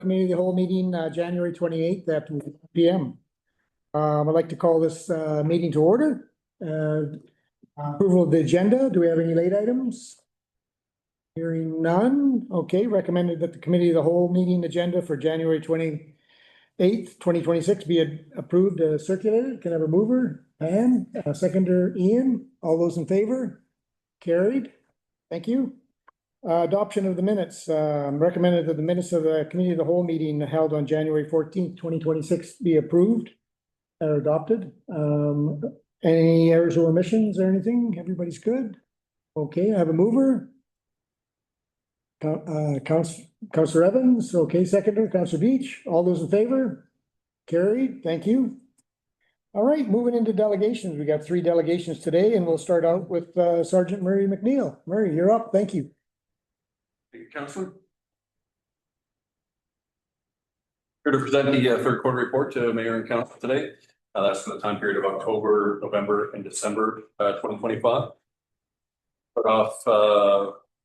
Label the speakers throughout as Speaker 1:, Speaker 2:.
Speaker 1: Committee of the whole meeting, January 28th at 1 p.m. I'd like to call this meeting to order. Approval of the agenda. Do we have any late items? Hearing none. Okay, recommended that the Committee of the whole meeting agenda for January 28th, 2026 be approved, circulated. Can I have a mover? Pam, seconder Ian. All those in favor? Carried. Thank you. Adoption of the minutes. Recommended that the minutes of the Committee of the whole meeting held on January 14th, 2026 be approved or adopted. Any errors or omissions or anything? Everybody's good? Okay, I have a mover. Councillor Evans. Okay, seconder, Councillor Beach. All those in favor? Carried. Thank you. All right, moving into delegations. We got 3 delegations today, and we'll start out with Sergeant Murray McNeil. Murray, you're up. Thank you.
Speaker 2: Thank you, Councillor. Here to present the third quarter report to Mayor and Council today. That's for the time period of October, November, and December 2025. Start off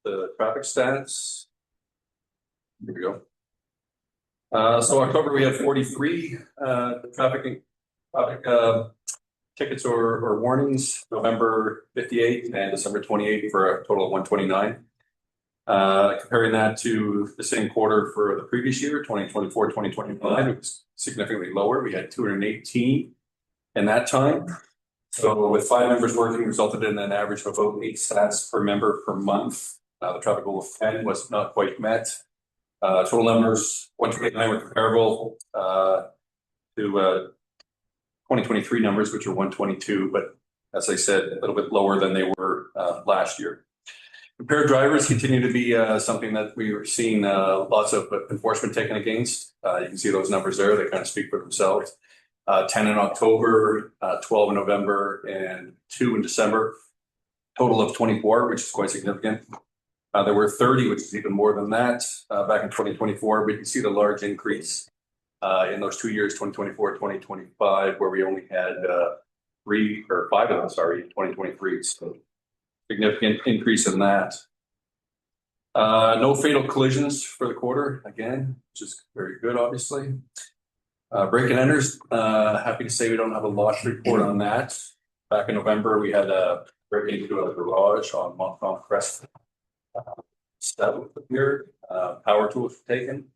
Speaker 2: the traffic stats. Here we go. So October we had 43 traffic tickets or warnings. November 58 and December 28 for a total of 129. Comparing that to the same quarter for the previous year, 2024, 2025, it was significantly lower. We had 218 in that time. So with 5 members working, resulted in an average of about 8 stats per member per month. The traffic goal of 10 was not quite met. Total numbers, 129 were comparable to 2023 numbers, which are 122, but as I said, a little bit lower than they were last year. Impaired drivers continue to be something that we were seeing lots of enforcement taken against. You can see those numbers there. They kind of speak for themselves. 10 in October, 12 in November, and 2 in December. Total of 24, which is quite significant. There were 30, which is even more than that back in 2024. But you can see the large increase in those 2 years, 2024, 2025, where we only had 3 or 5 of them, sorry, in 2023. So significant increase in that. No fatal collisions for the quarter, again, which is very good, obviously. Break and enters, happy to say we don't have a loss report on that. Back in November, we had a break into a garage on Montcalm Crest. 7th here, power tools were taken.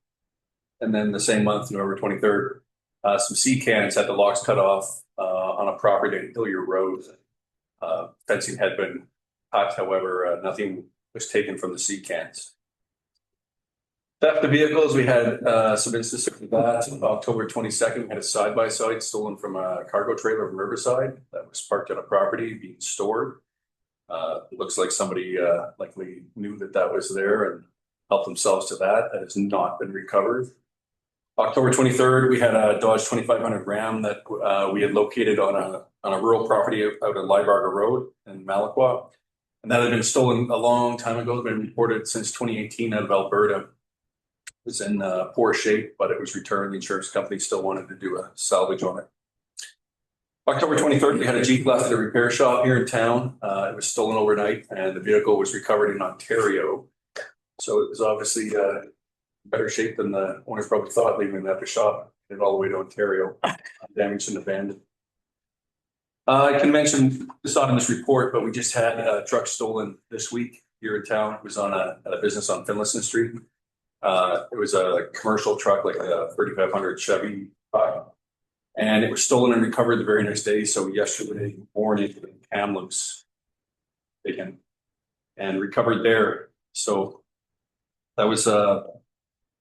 Speaker 2: And then the same month, November 23rd, some sea cans had the locks cut off on a property in Hillier Road. Fencing had been cut, however, nothing was taken from the sea cans. Theft of vehicles, we had some instances of that. On October 22nd, we had a side-by-side stolen from a cargo trailer in Riverside that was parked on a property being stored. It looks like somebody likely knew that was there and helped themselves to that. That has not been recovered. October 23rd, we had a Dodge 2500 Ram that we had located on a rural property out at Libarga Road in Malaqua. And that had been stolen a long time ago. It's been reported since 2018 out of Alberta. It was in poor shape, but it was returned. The insurance company still wanted to do a salvage on it. October 23rd, we had a Jeep left at a repair shop here in town. It was stolen overnight, and the vehicle was recovered in Ontario. So it was obviously in better shape than the owners probably thought, leaving it at the shop and all the way to Ontario, damaged and abandoned. I can mention this not in this report, but we just had a truck stolen this week here in town. It was on a business on Finlayson Street. It was a commercial truck, like a 3500 Chevy truck. And it was stolen and recovered the very next day. So yesterday morning, Kamloops taken and recovered there. So that was a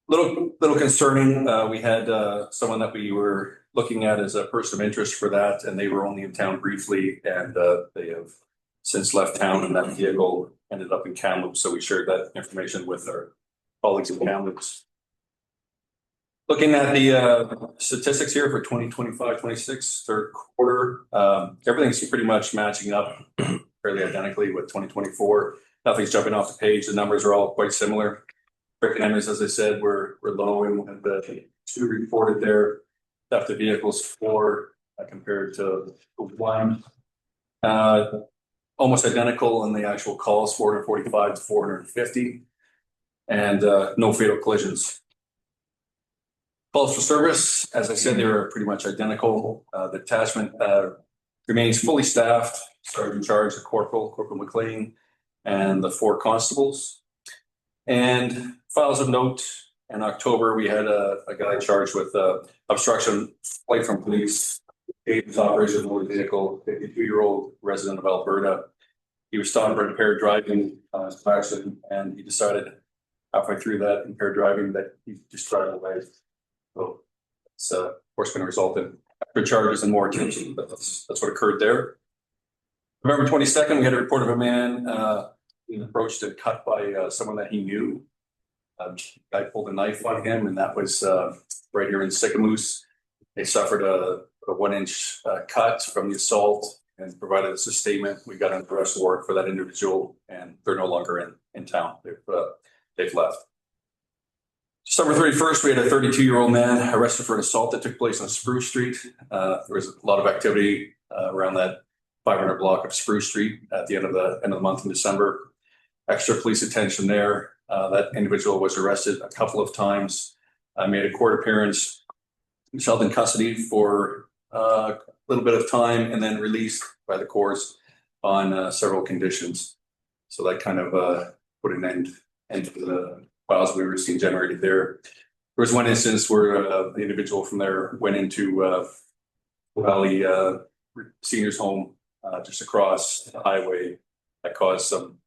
Speaker 2: little concerning. We had someone that we were looking at as a person of interest for that, and they were only in town briefly, and they have since left town, and that vehicle ended up in Kamloops. So we shared that information with our colleagues in Kamloops. Looking at the statistics here for 2025-26 third quarter, everything's pretty much matching up fairly identically with 2024. Nothing's jumping off the page. The numbers are all quite similar. Break and enters, as I said, were low, and we had the 2 reported there. Theft of vehicles 4 compared to 1. Almost identical in the actual calls, 445 to 450, and no fatal collisions. Calls for service, as I said, they were pretty much identical. The detachment remains fully staffed. Sergeant in charge, the Corporal McLean, and the 4 constables. And files of note, in October, we had a guy charged with obstruction, flight from police, dangerous operation of motor vehicle, 52-year-old resident of Alberta. He was stopped for impaired driving accident, and he decided halfway through that impaired driving that he just drove away. So it's of course going to result in extra charges and more attention, but that's what occurred there. November 22nd, we had a report of a man being approached and cut by someone that he knew. Guy pulled a knife on him, and that was right here in Sycamoose. They suffered a 1-inch cut from the assault and provided us a statement. We got an arrest warrant for that individual, and they're no longer in town. They've left. December 31st, we had a 32-year-old man arrested for an assault that took place on Spruce Street. There was a lot of activity around that 500 block of Spruce Street at the end of the month in December. Extra police attention there. That individual was arrested a couple of times, made a court appearance, was held in custody for a little bit of time, and then released by the courts on several conditions. So that kind of put an end to the files we were seeing generated there. There was one instance where the individual from there went into Valley Seniors Home just across the highway. That caused some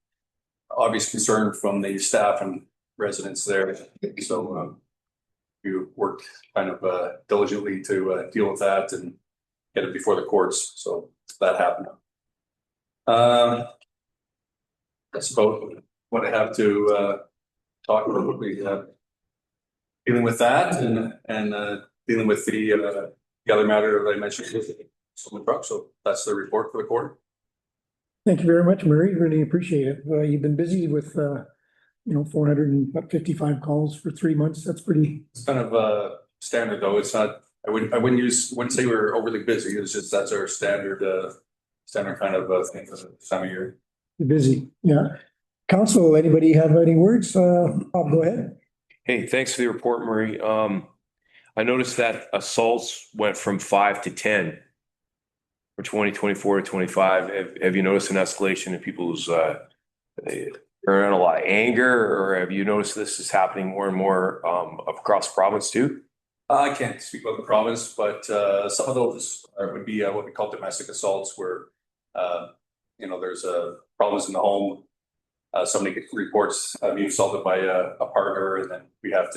Speaker 2: obvious concern from the staff and residents there. So we worked kind of diligently to deal with that and get it before the courts. So that happened. That's about what I have to talk about. We dealing with that and dealing with the other matter that I mentioned with the truck. So that's the report for the quarter.
Speaker 1: Thank you very much, Murray. Really appreciate it. You've been busy with 455 calls for 3 months. That's pretty.
Speaker 2: It's kind of standard though. It's not. I wouldn't say we're overly busy. It's just that's our standard kind of thing for the time of year.
Speaker 1: You're busy, yeah. Council, anybody have any words? Bob, go ahead.
Speaker 3: Hey, thanks for the report, Murray. I noticed that assaults went from 5 to 10 for 2024 to 25. Have you noticed an escalation in people's around a lot of anger, or have you noticed this is happening more and more across the province too?
Speaker 2: I can't speak about the province, but some of those would be what we call domestic assaults, where there's problems in the home. Somebody reports being assaulted by a partner, and then we have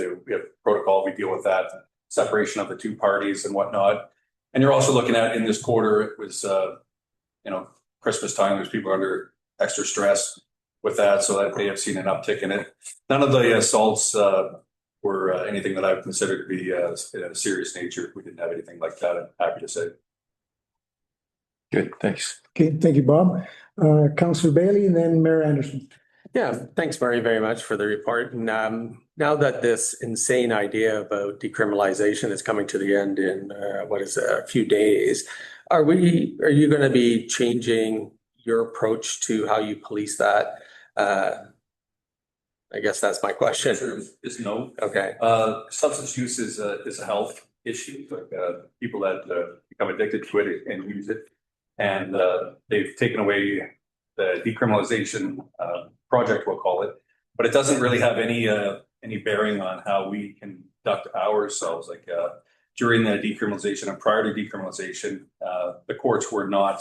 Speaker 2: protocol. We deal with that separation of the two parties and whatnot. And you're also looking at in this quarter, it was Christmas time. There's people under extra stress with that, so that they have seen an uptick in it. None of the assaults were anything that I would consider to be a serious nature. We didn't have anything like that, I'm happy to say.
Speaker 3: Good, thanks.
Speaker 1: Okay, thank you, Bob. Councillor Bailey and then Mayor Anderson.
Speaker 4: Yeah, thanks very much for the report. And now that this insane idea about decriminalization is coming to the end in a few days, are you going to be changing your approach to how you police that? I guess that's my question.
Speaker 2: Is no.
Speaker 4: Okay.
Speaker 2: Substance use is a health issue. Like people that become addicted to it and use it, and they've taken away the decriminalization project, we'll call it, but it doesn't really have any bearing on how we conduct ourselves. Like during the decriminalization and prior to decriminalization, the courts were not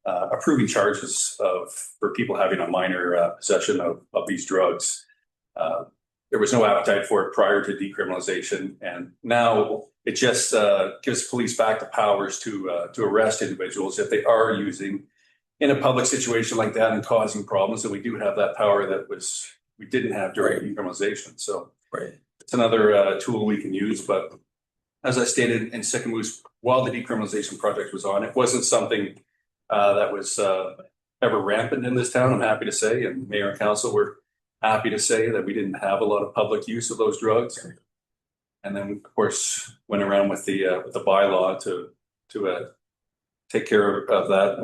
Speaker 2: approving charges for people having a minor possession of these drugs. There was no appetite for it prior to decriminalization, and now it just gives police back the powers to arrest individuals if they are using in a public situation like that and causing problems. And we do have that power that we didn't have during decriminalization. So it's another tool we can use. But as I stated in Sycamoose, while the decriminalization project was on, it wasn't something that was ever rampant in this town, I'm happy to say, and Mayor and Council were happy to say that we didn't have a lot of public use of those drugs. And then, of course, went around with the bylaw to take care of that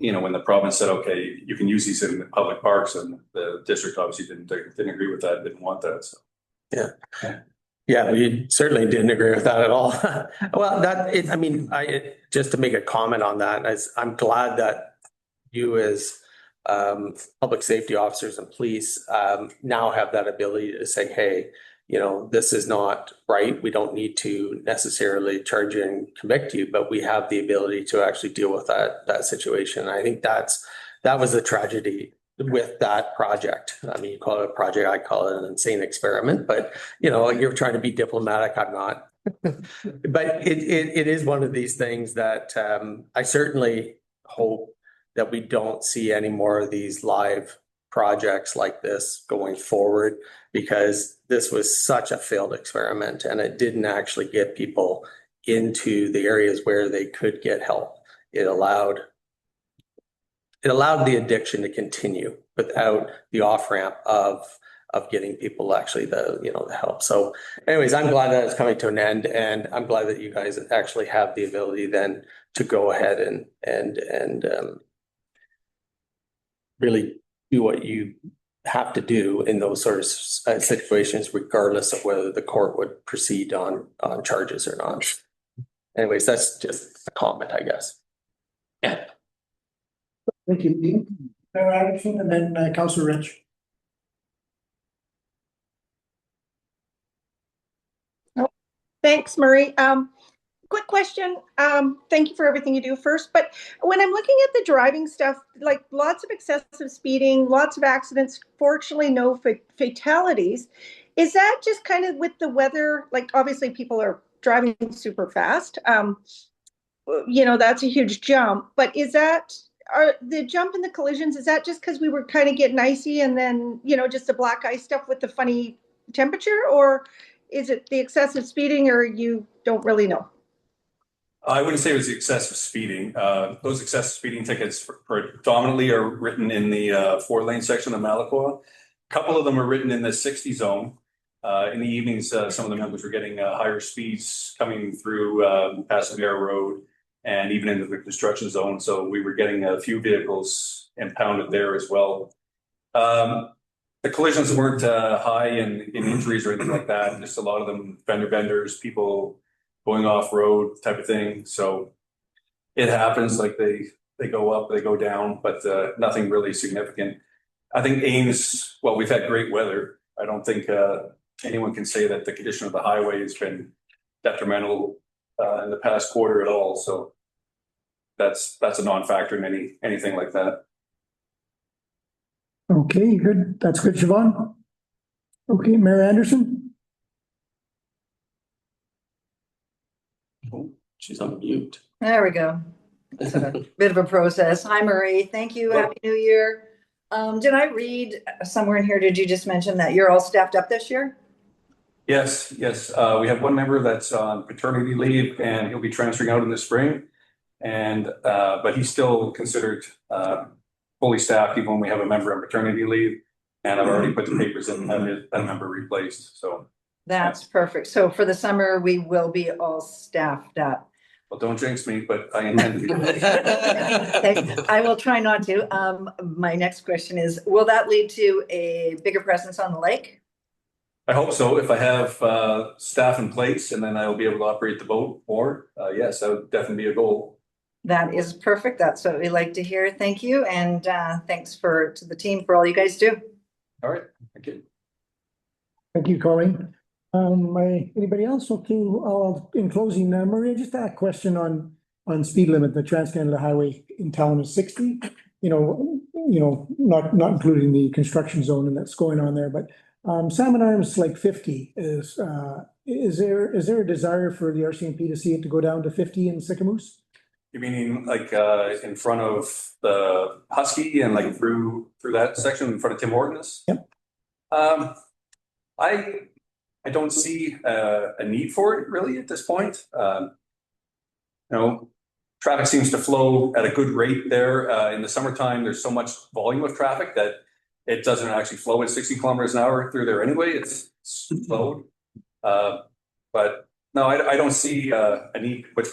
Speaker 2: when the province said, okay, you can use these in public parks, and the district obviously didn't agree with that, didn't want that. So.
Speaker 4: Yeah. Yeah, we certainly didn't agree with that at all. Well, just to make a comment on that, I'm glad that you as public safety officers and police now have that ability to say, hey, this is not right. We don't need to necessarily charge you and convict you, but we have the ability to actually deal with that situation. And I think that was the tragedy with that project. I mean, you call it a project, I call it an insane experiment, but you're trying to be diplomatic. I'm not. But it is one of these things that I certainly hope that we don't see any more of these live projects like this going forward, because this was such a failed experiment and it didn't actually get people into the areas where they could get help. It allowed the addiction to continue without the off ramp of getting people actually the help. So anyways, I'm glad that it's coming to an end, and I'm glad that you guys actually have the ability then to go ahead and really do what you have to do in those sort of situations, regardless of whether the court would proceed on charges or not. Anyways, that's just a comment, I guess. Yeah.
Speaker 1: Thank you. Mayor Anderson, and then Councillor Rich.
Speaker 5: Thanks, Murray. Quick question. Thank you for everything you do first. But when I'm looking at the driving stuff, like lots of excessive speeding, lots of accidents, fortunately no fatalities. Is that just kind of with the weather? Like obviously people are driving super fast. That's a huge jump. But are the jump in the collisions, is that just because we were kind of getting icy and then, just the black ice stuff with the funny temperature? Or is it the excessive speeding, or you don't really know?
Speaker 2: I wouldn't say it was the excessive speeding. Those excessive speeding tickets predominantly are written in the 4-lane section of Malacqua. A couple of them are written in the 60 zone. In the evenings, some of the members were getting higher speeds coming through Passenger Road and even into the construction zone. So we were getting a few vehicles impounded there as well. The collisions weren't high in injuries or anything like that. Just a lot of them fender benders, people going off road type of thing. So it happens, like they go up, they go down, but nothing really significant. I think Ames, well, we've had great weather. I don't think anyone can say that the condition of the highway has been detrimental in the past quarter at all. So that's a non-factor in anything like that.
Speaker 1: Okay, good. That's good, Siobhan. Okay, Mayor Anderson.
Speaker 4: Oh, she's on mute.
Speaker 6: There we go. It's a bit of a process. Hi, Murray. Thank you. Happy New Year. Did I read somewhere in here, did you just mention that you're all staffed up this year?
Speaker 2: Yes. We have one member that's on paternity leave and he'll be transferring out in the spring. And but he's still considered fully staffed even when we have a member on paternity leave. And I've already put the papers in and have that member replaced. So
Speaker 6: that's perfect. So for the summer, we will be all staffed up.
Speaker 2: Well, don't jinx me, but I intend to be.
Speaker 6: I will try not to. My next question is, will that lead to a bigger presence on the lake?
Speaker 2: I hope so. If I have staff in place and then I'll be able to operate the boat more, yes, that would definitely be a goal.
Speaker 6: That is perfect. That's what we like to hear. Thank you. And thanks to the team for all you guys do.
Speaker 2: All right. Thank you.
Speaker 1: Thank you, Colleen. Anybody else? Okay, in closing, Maria, just a question on speed limit. The Trans-Canada Highway in town is 60. Not including the construction zone and that's going on there, but Salmon Arms like 50. Is there a desire for the RCMP to see it to go down to 50 in Sycamoose?
Speaker 2: You meaning like in front of the Husky and like through that section in front of Tim Hortons?
Speaker 1: Yep.
Speaker 2: I don't see a need for it really at this point. Traffic seems to flow at a good rate there. In the summertime, there's so much volume of traffic that it doesn't actually flow at 60 kilometers an hour through there anyway. It's slowed. But no, I don't see a need to put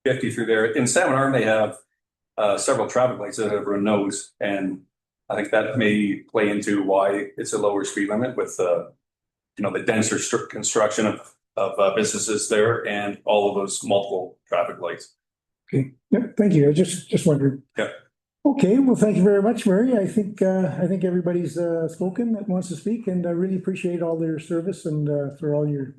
Speaker 2: 50 through there. In Salmon Arm, they have several traffic lights that everyone knows. And I think that may play into why it's a lower speed limit with the denser construction of businesses there and all of those multiple traffic lights.
Speaker 1: Okay, yeah, thank you. I just wondered.
Speaker 2: Yeah.
Speaker 1: Okay, well, thank you very much, Mary. I think everybody's spoken that wants to speak, and I really appreciate all their service and for all your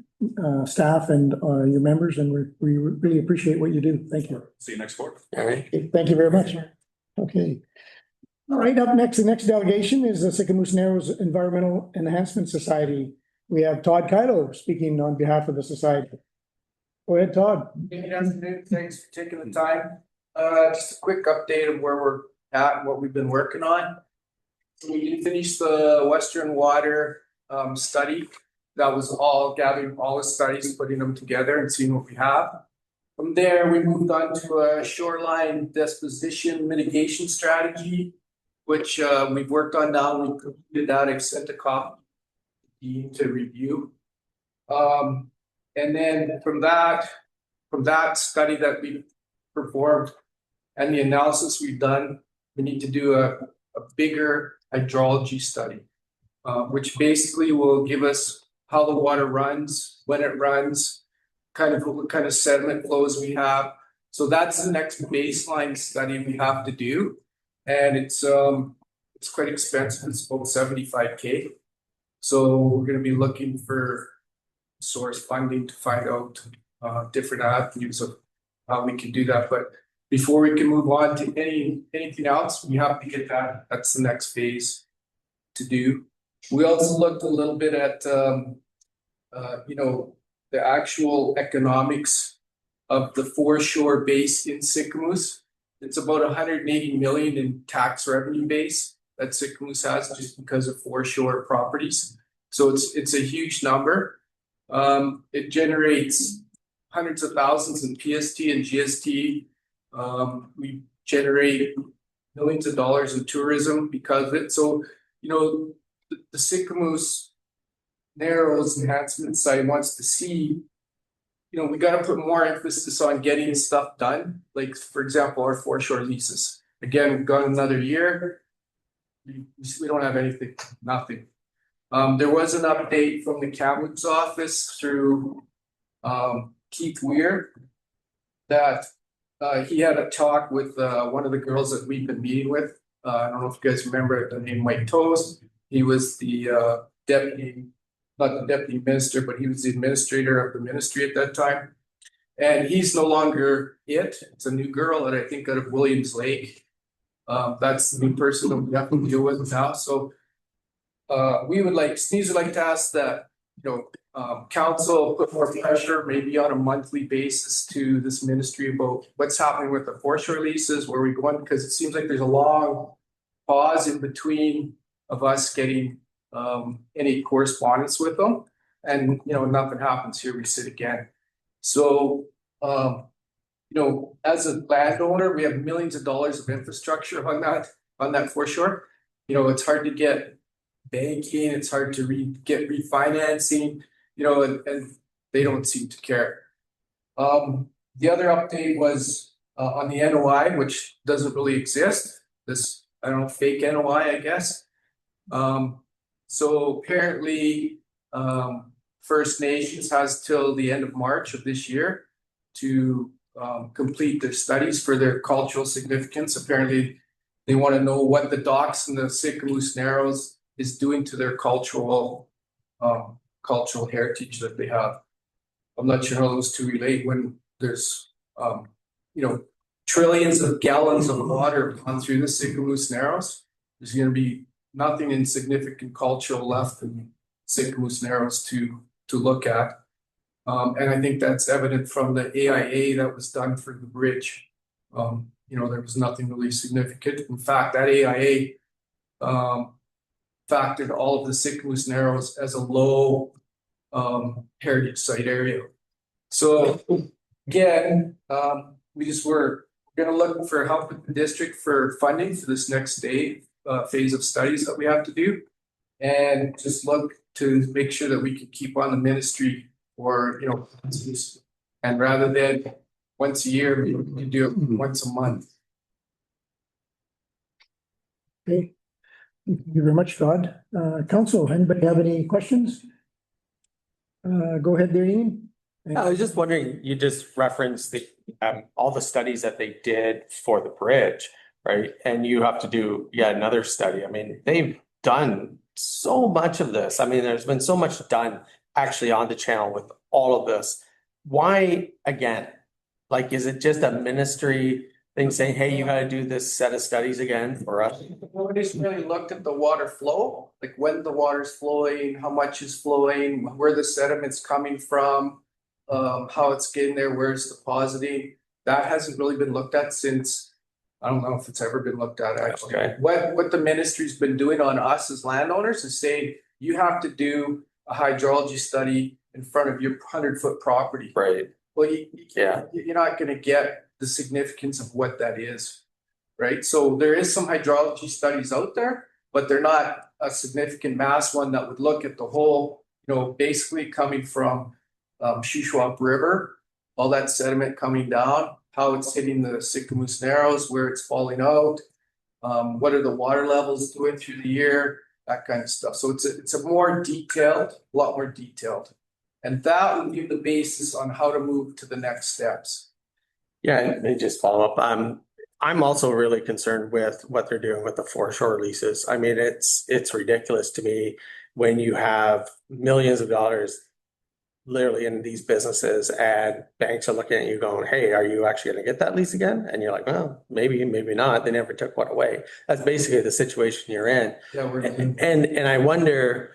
Speaker 1: staff and your members, and we really appreciate what you do. Thank you.
Speaker 2: See you next quarter.
Speaker 4: All right.
Speaker 1: Okay, thank you very much. Okay. All right, up next, the next delegation is the Sycamoose Narrows Environmental Enhancement Society. We have Todd Kylo speaking on behalf of the society. Go ahead, Todd.
Speaker 7: Good afternoon. Thanks for taking the time. Just a quick update of where we're at and what we've been working on. So we did finish the Western Water study. That was all gathering all the studies, putting them together and seeing what we have. From there, we moved on to a shoreline disposition mitigation strategy, which we've worked on now. We completed that. I've sent a copy to review. And then from that study that we performed and the analysis we've done, we need to do a bigger hydrology study, which basically will give us how the water runs, when it runs, what kind of sediment flows we have. So that's the next baseline study we have to do. And it's quite expensive. It's about $75K. So we're going to be looking for source funding to find out different avenues of how we can do that. But before we can move on to anything else, we have to get that. That's the next phase to do. We also looked a little bit at the actual economics of the foreshore base in Sycamoose. It's about 180 million in tax revenue base that Sycamoose has just because of foreshore properties. So it's a huge number. It generates hundreds of thousands in PST and GST. We generate millions of dollars in tourism because of it. So, the Sycamoose Narrows Enhancement Site wants to see, we got to put more emphasis on getting stuff done. Like, for example, our foreshore leases. Again, we've gone another year. We don't have anything, nothing. There was an update from the Kamloops office through Keith Weir that he had a talk with one of the girls that we've been meeting with. I don't know if you guys remember the name Mike Toast. He was the not the deputy minister, but he was the administrator of the ministry at that time. And he's no longer it. It's a new girl that I think out of Williams Lake. That's the new person that we have to deal with now. So Sneeze would like to ask that, council put more pressure, maybe on a monthly basis, to this ministry about what's happening with the foreshore leases, where we're going, because it seems like there's a long pause in between of us getting any correspondence with them, and nothing happens. Here we sit again. So as a landowner, we have millions of dollars of infrastructure on that foreshore. It's hard to get banking, it's hard to get refinancing, and they don't seem to care. The other update was on the NOI, which doesn't really exist. This, I don't know, fake NOI, I guess. So apparently, First Nations has till the end of March of this year to complete their studies for their cultural significance. Apparently, they want to know what the docks and the Sycamoose Narrows is doing to their cultural heritage that they have. I'm not sure how those two relate when there's trillions of gallons of water gone through the Sycamoose Narrows. There's going to be nothing insignificant cultural left in Sycamoose Narrows to look at. And I think that's evident from the AIA that was done for the bridge. There was nothing really significant. In fact, that AIA factored all of the Sycamoose Narrows as a low heritage site area. So again, we're going to look for help with the district for funding for this next phase of studies that we have to do, and just look to make sure that we can keep on the ministry for and rather than once a year, we can do it once a month.
Speaker 1: Okay. Thank you very much, Todd. Council, anybody have any questions? Go ahead there, Ian.
Speaker 4: I was just wondering, you just referenced all the studies that they did for the bridge, right? And you have to do yet another study. I mean, they've done so much of this. I mean, there's been so much done actually on the channel with all of this. Why again? Like, is it just a ministry thing saying, hey, you gotta do this set of studies again for us?
Speaker 7: Nobody's really looked at the water flow, like when the water's flowing, how much is flowing, where the sediment's coming from, how it's getting there, where it's depositing. That hasn't really been looked at since, I don't know if it's ever been looked at actually.
Speaker 4: Okay.
Speaker 7: What the ministry's been doing on us as landowners is saying, you have to do a hydrology study in front of your 100-foot property.
Speaker 4: Right.
Speaker 7: Well,
Speaker 4: Yeah.
Speaker 7: you're not gonna get the significance of what that is, right? So there is some hydrology studies out there, but they're not a significant mass one that would look at the whole, basically coming from Shuswap River, all that sediment coming down, how it's hitting the Sicamous Narrows, where it's falling out, what are the water levels doing through the year, that kind of stuff. So it's a more detailed, a lot more detailed. And that will give the basis on how to move to the next steps.
Speaker 4: Yeah, and they just follow up. I'm also really concerned with what they're doing with the foreshore leases. I mean, it's ridiculous to me when you have millions of dollars literally in these businesses and banks are looking at you going, hey, are you actually going to get that lease again? And you're like, well, maybe, maybe not. They never took one away. That's basically the situation you're in.
Speaker 7: Yeah,
Speaker 4: And I wonder,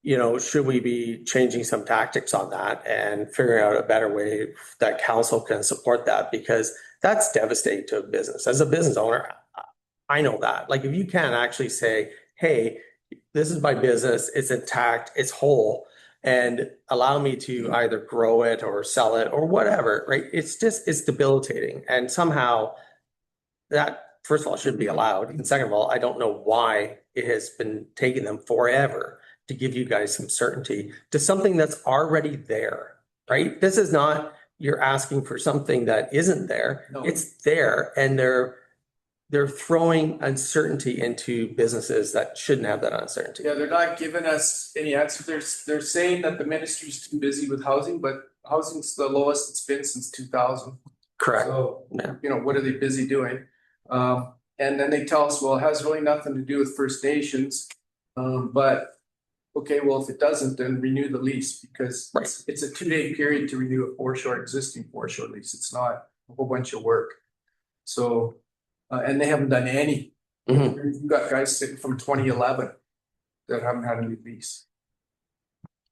Speaker 4: should we be changing some tactics on that and figuring out a better way that council can support that? Because that's devastating to a business. As a business owner, I know that. Like, if you can't actually say, hey, this is my business, it's intact, it's whole, and allow me to either grow it or sell it or whatever, right? It's debilitating. And somehow that, first of all, shouldn't be allowed. And second of all, I don't know why it has been taking them forever to give you guys some certainty to something that's already there, right? This is not, you're asking for something that isn't there.
Speaker 7: No.
Speaker 4: It's there, and they're throwing uncertainty into businesses that shouldn't have that uncertainty.
Speaker 7: Yeah, they're not giving us any answer. They're saying that the ministry's too busy with housing, but housing's the lowest it's been since 2000.
Speaker 4: Correct.
Speaker 7: So,
Speaker 4: Yeah.
Speaker 7: what are they busy doing? And then they tell us, well, it has really nothing to do with First Nations. But okay, well, if it doesn't, then renew the lease, because
Speaker 4: Right.
Speaker 7: it's a 2-day period to renew a existing foreshore lease. It's not a whole bunch of work. So, and they haven't done any.
Speaker 4: Mhm.
Speaker 7: You've got guys sitting from 2011 that haven't had a new lease.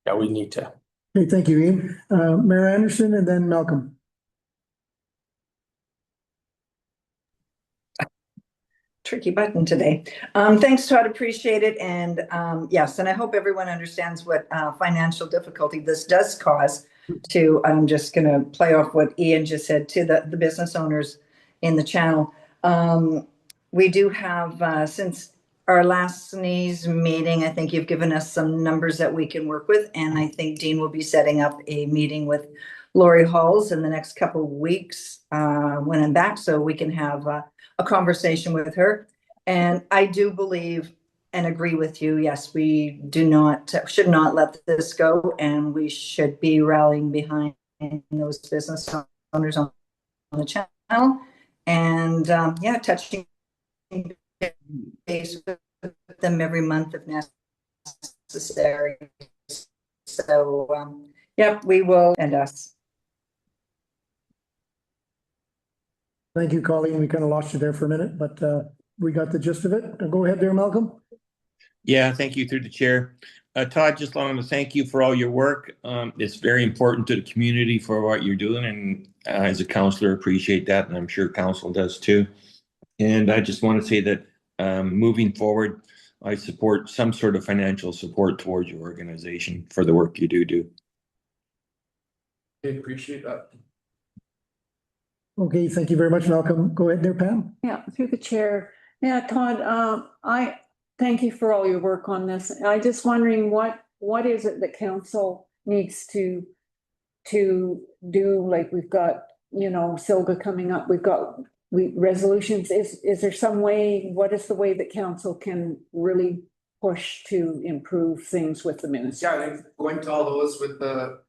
Speaker 4: Yeah, we need to.
Speaker 1: Okay, thank you, Ian. Mayor Anderson and then Malcolm.
Speaker 6: Tricky button today. Thanks, Todd, appreciate it. And yes, and I hope everyone understands what financial difficulty this does cause to, I'm just going to play off what Ian just said, to the business owners in the channel. We do have, since our last sneeze meeting, I think you've given us some numbers that we can work with. And I think Dean will be setting up a meeting with Lori Halls in the next couple of weeks when I'm back, so we can have a conversation with her. And I do believe and agree with you. Yes, we should not let this go, and we should be rallying behind those business owners on the channel, and touching base with them every month if necessary. So we will, and us.
Speaker 1: Thank you, Colleen. We kind of lost you there for a minute, but we got the gist of it. Go ahead there, Malcolm.
Speaker 8: Yeah, thank you through the chair. Todd, just wanted to thank you for all your work. It's very important to the community for what you're doing, and as a counselor, appreciate that, and I'm sure council does too. And I just want to say that moving forward, I support some sort of financial support towards your organization for the work you do.
Speaker 7: I appreciate that.
Speaker 1: Okay, thank you very much, Malcolm. Go ahead there, Pam.
Speaker 9: Yeah, through the chair. Yeah, Todd, I thank you for all your work on this. I just wondering what is it that council needs to do? Like, we've got, SILGA coming up, we've got resolutions. Is there some way, what is the way that council can really push to improve things with the ministry?
Speaker 7: Yeah, I think going to all those with a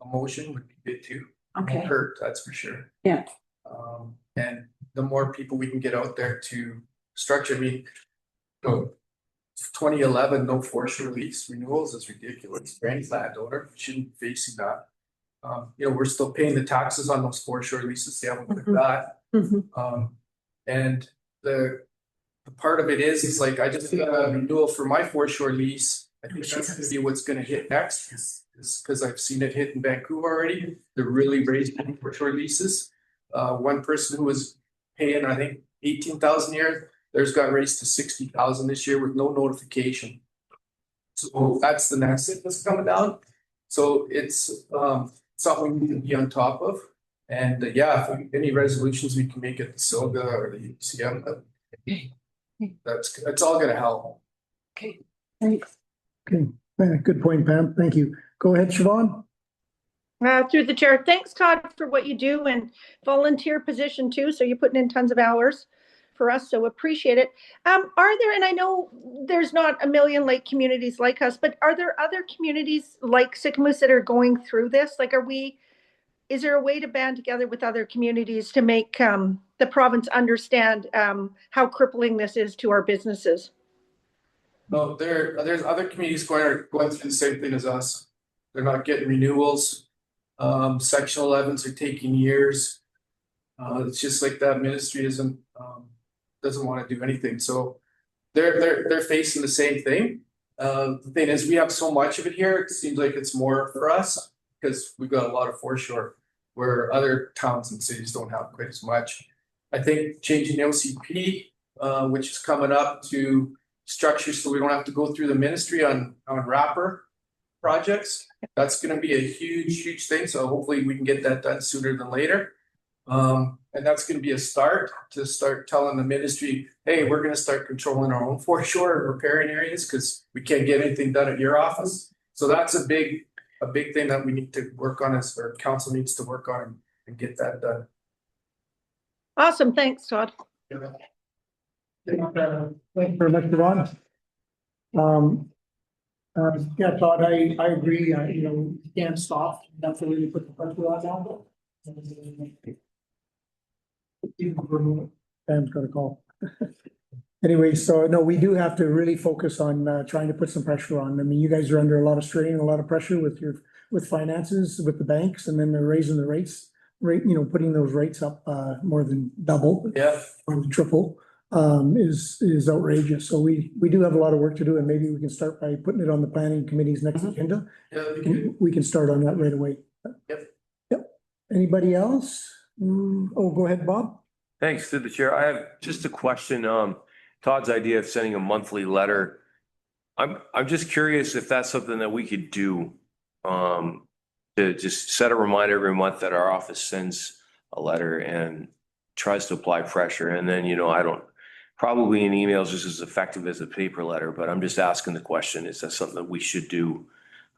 Speaker 7: motion would be good too.
Speaker 9: Okay.
Speaker 7: Won't hurt, that's for sure.
Speaker 9: Yeah.
Speaker 7: And the more people we can get out there to structure, I mean, you know, 2011, no forestry lease renewals is ridiculous. For any landowner shouldn't be facing that. You know, we're still paying the taxes on those forestry leases. They haven't looked at that. And the part of it is like I just got a renewal for my foreshore lease. I think that's gonna be what's gonna hit next, is because I've seen it hit in Vancouver already. They're really raising foreshore leases. One person who was paying, I think, 18,000 a year, theirs got raised to 60,000 this year with no notification. So that's the next thing that's coming down. So it's something we can be on top of. And yeah, if any resolutions we can make at the SILGA or the UCM, that's all gonna help.
Speaker 9: Okay, thanks.
Speaker 1: Okay, good point, Pam. Thank you. Go ahead, Siobhan.
Speaker 5: Through the chair, thanks, Todd, for what you do, and volunteer position too. So you're putting in tons of hours for us, so appreciate it. Are there, and I know there's not a million lake communities like us, but are there other communities like Sicamous that are going through this? Like, is there a way to band together with other communities to make the province understand how crippling this is to our businesses?
Speaker 7: No, there's other communities going through the same thing as us. They're not getting renewals. Section 11s are taking years. It's just like that ministry doesn't want to do anything. So they're facing the same thing. The thing is, we have so much of it here. It seems like it's more for us because we've got a lot of foreshore where other towns and cities don't have quite as much. I think changing the OCP, which is coming up to structure so we don't have to go through the ministry on wrapper projects. That's going to be a huge thing. So hopefully we can get that done sooner than later. And that's going to be a start to start telling the ministry, hey, we're going to start controlling our own foreshore and repairing areas because we can't get anything done at your office. So that's a big thing that we need to work on, as our council needs to work on and get that done.
Speaker 5: Awesome. Thanks, Todd.
Speaker 1: Thank you very much, Siobhan. Yeah, Todd, I agree. You can't stop. That's the way you put the pressure on now. Pam's got a call. Anyway, so no, we do have to really focus on trying to put some pressure on. I mean, you guys are under a lot of strain, a lot of pressure with finances, with the banks, and then they're raising the rates, putting those rates up more than double.
Speaker 7: Yeah.
Speaker 1: Or triple. Is outrageous. So we do have a lot of work to do, and maybe we can start by putting it on the planning committee's next agenda.
Speaker 7: Yeah,
Speaker 1: we can start on that right away. Yep. Anybody else? Go ahead, Bob.
Speaker 3: Thanks, through the chair. I have just a question. Todd's idea of sending a monthly letter. I'm just curious if that's something that we could do. To just set a reminder every month that our office sends a letter and tries to apply pressure. And then, probably an email is just as effective as a paper letter, but I'm just asking the question, is that something that we should do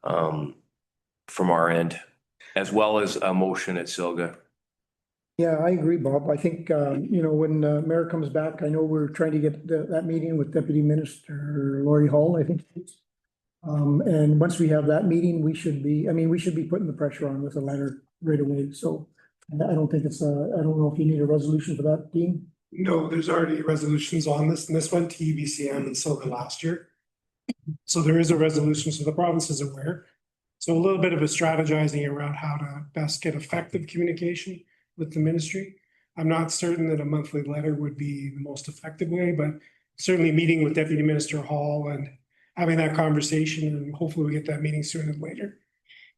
Speaker 3: from our end, as well as a motion at SILGA?
Speaker 1: Yeah, I agree, Bob. I think, when the mayor comes back, I know we're trying to get that meeting with Deputy Minister Lori Hall, I think. And once we have that meeting, we should be putting the pressure on with a letter right away. So I don't think I don't know if you need a resolution for that, Dean.
Speaker 10: No, there's already resolutions on this, and this went to EBCM and SILGA last year. So there is a resolution, so the province is aware. So a little bit of a strategizing around how to best get effective communication with the ministry. I'm not certain that a monthly letter would be the most effective way, but certainly meeting with Deputy Minister Hall and having that conversation, and hopefully we get that meeting sooner than later.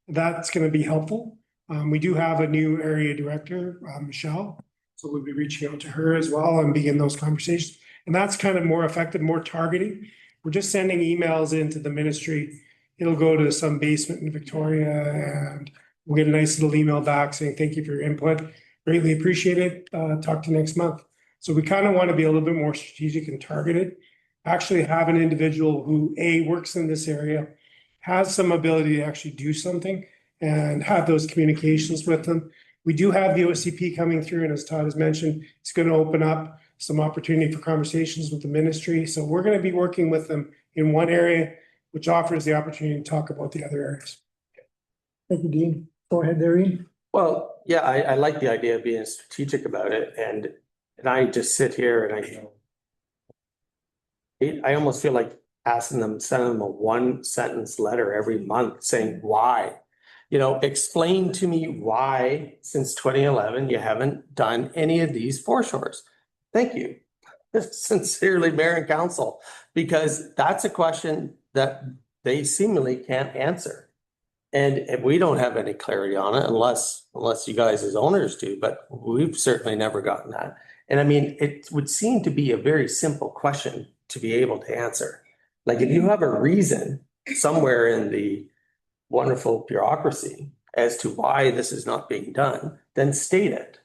Speaker 10: That's going to be helpful. We do have a new area director, Michelle. So we'll be reaching out to her as well and begin those conversations. And that's kind of more effective, more targeting. We're just sending emails into the ministry. It'll go to some basement in Victoria and we'll get a nice little email back saying, thank you for your input. Greatly appreciate it. Talk to you next month. So we kind of want to be a little bit more strategic and targeted. Actually have an individual who works in this area, has some ability to actually do something and have those communications with them. We do have the OCP coming through, and as Todd has mentioned, it's going to open up some opportunity for conversations with the ministry. So we're going to be working with them in one area, which offers the opportunity to talk about the other areas.
Speaker 1: Thank you, Dean. Go ahead there, Ian.
Speaker 4: Well, yeah, I like the idea of being strategic about it, and I just sit here and I almost feel like sending them a one sentence letter every month saying why. Explain to me why since 2011 you haven't done any of these foreshores. Thank you. Sincerely, Mayor and Council, because that's a question that they seemingly can't answer. And we don't have any clarity on it unless you guys as owners do, but we've certainly never gotten that. And I mean, it would seem to be a very simple question to be able to answer. Like if you have a reason somewhere in the wonderful bureaucracy as to why this is not being done, then state it,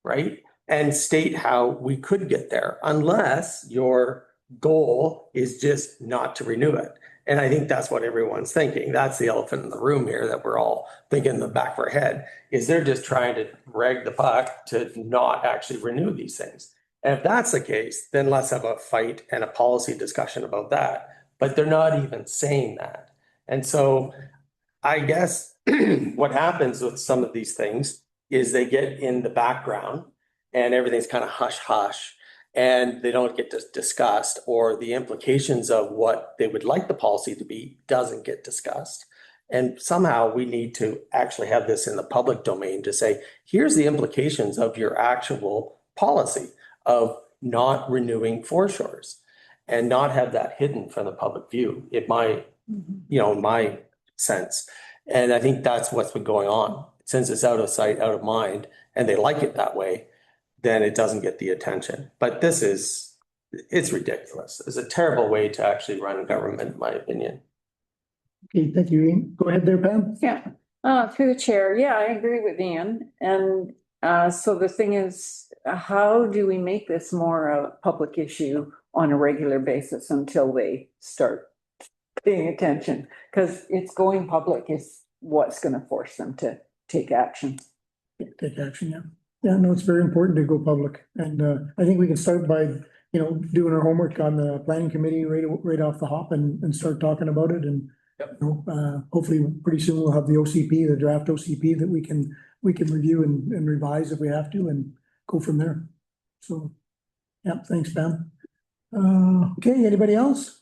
Speaker 4: right? And state how we could get there, unless your goal is just not to renew it. And I think that's what everyone's thinking. That's the elephant in the room here that we're all thinking in the back of our head, is they're just trying to drag the buck to not actually renew these things. And if that's the case, then let's have a fight and a policy discussion about that. But they're not even saying that. And so I guess what happens with some of these things is they get in the background and everything's kind of hush hush. And they don't get discussed, or the implications of what they would like the policy to be doesn't get discussed. And somehow we need to actually have this in the public domain to say, here's the implications of your actual policy of not renewing foreshores, and not have that hidden from the public view, in my sense. And I think that's what's been going on. Since it's out of sight, out of mind, and they like it that way, then it doesn't get the attention. But it's ridiculous. It's a terrible way to actually run government, in my opinion.
Speaker 1: Okay, thank you, Ian. Go ahead there, Pam.
Speaker 9: Yeah, through the chair. Yeah, I agree with Ian. And so the thing is, how do we make this more a public issue on a regular basis until they start paying attention? Because it's going public is what's going to force them to take action.
Speaker 1: Take action, yeah. Yeah, no, it's very important to go public. And I think we can start by, doing our homework on the planning committee right off the hop and start talking about it. And hopefully pretty soon we'll have the OCP, the draft OCP that we can review and revise if we have to, and go from there. So, yeah, thanks, Pam. Okay, anybody else?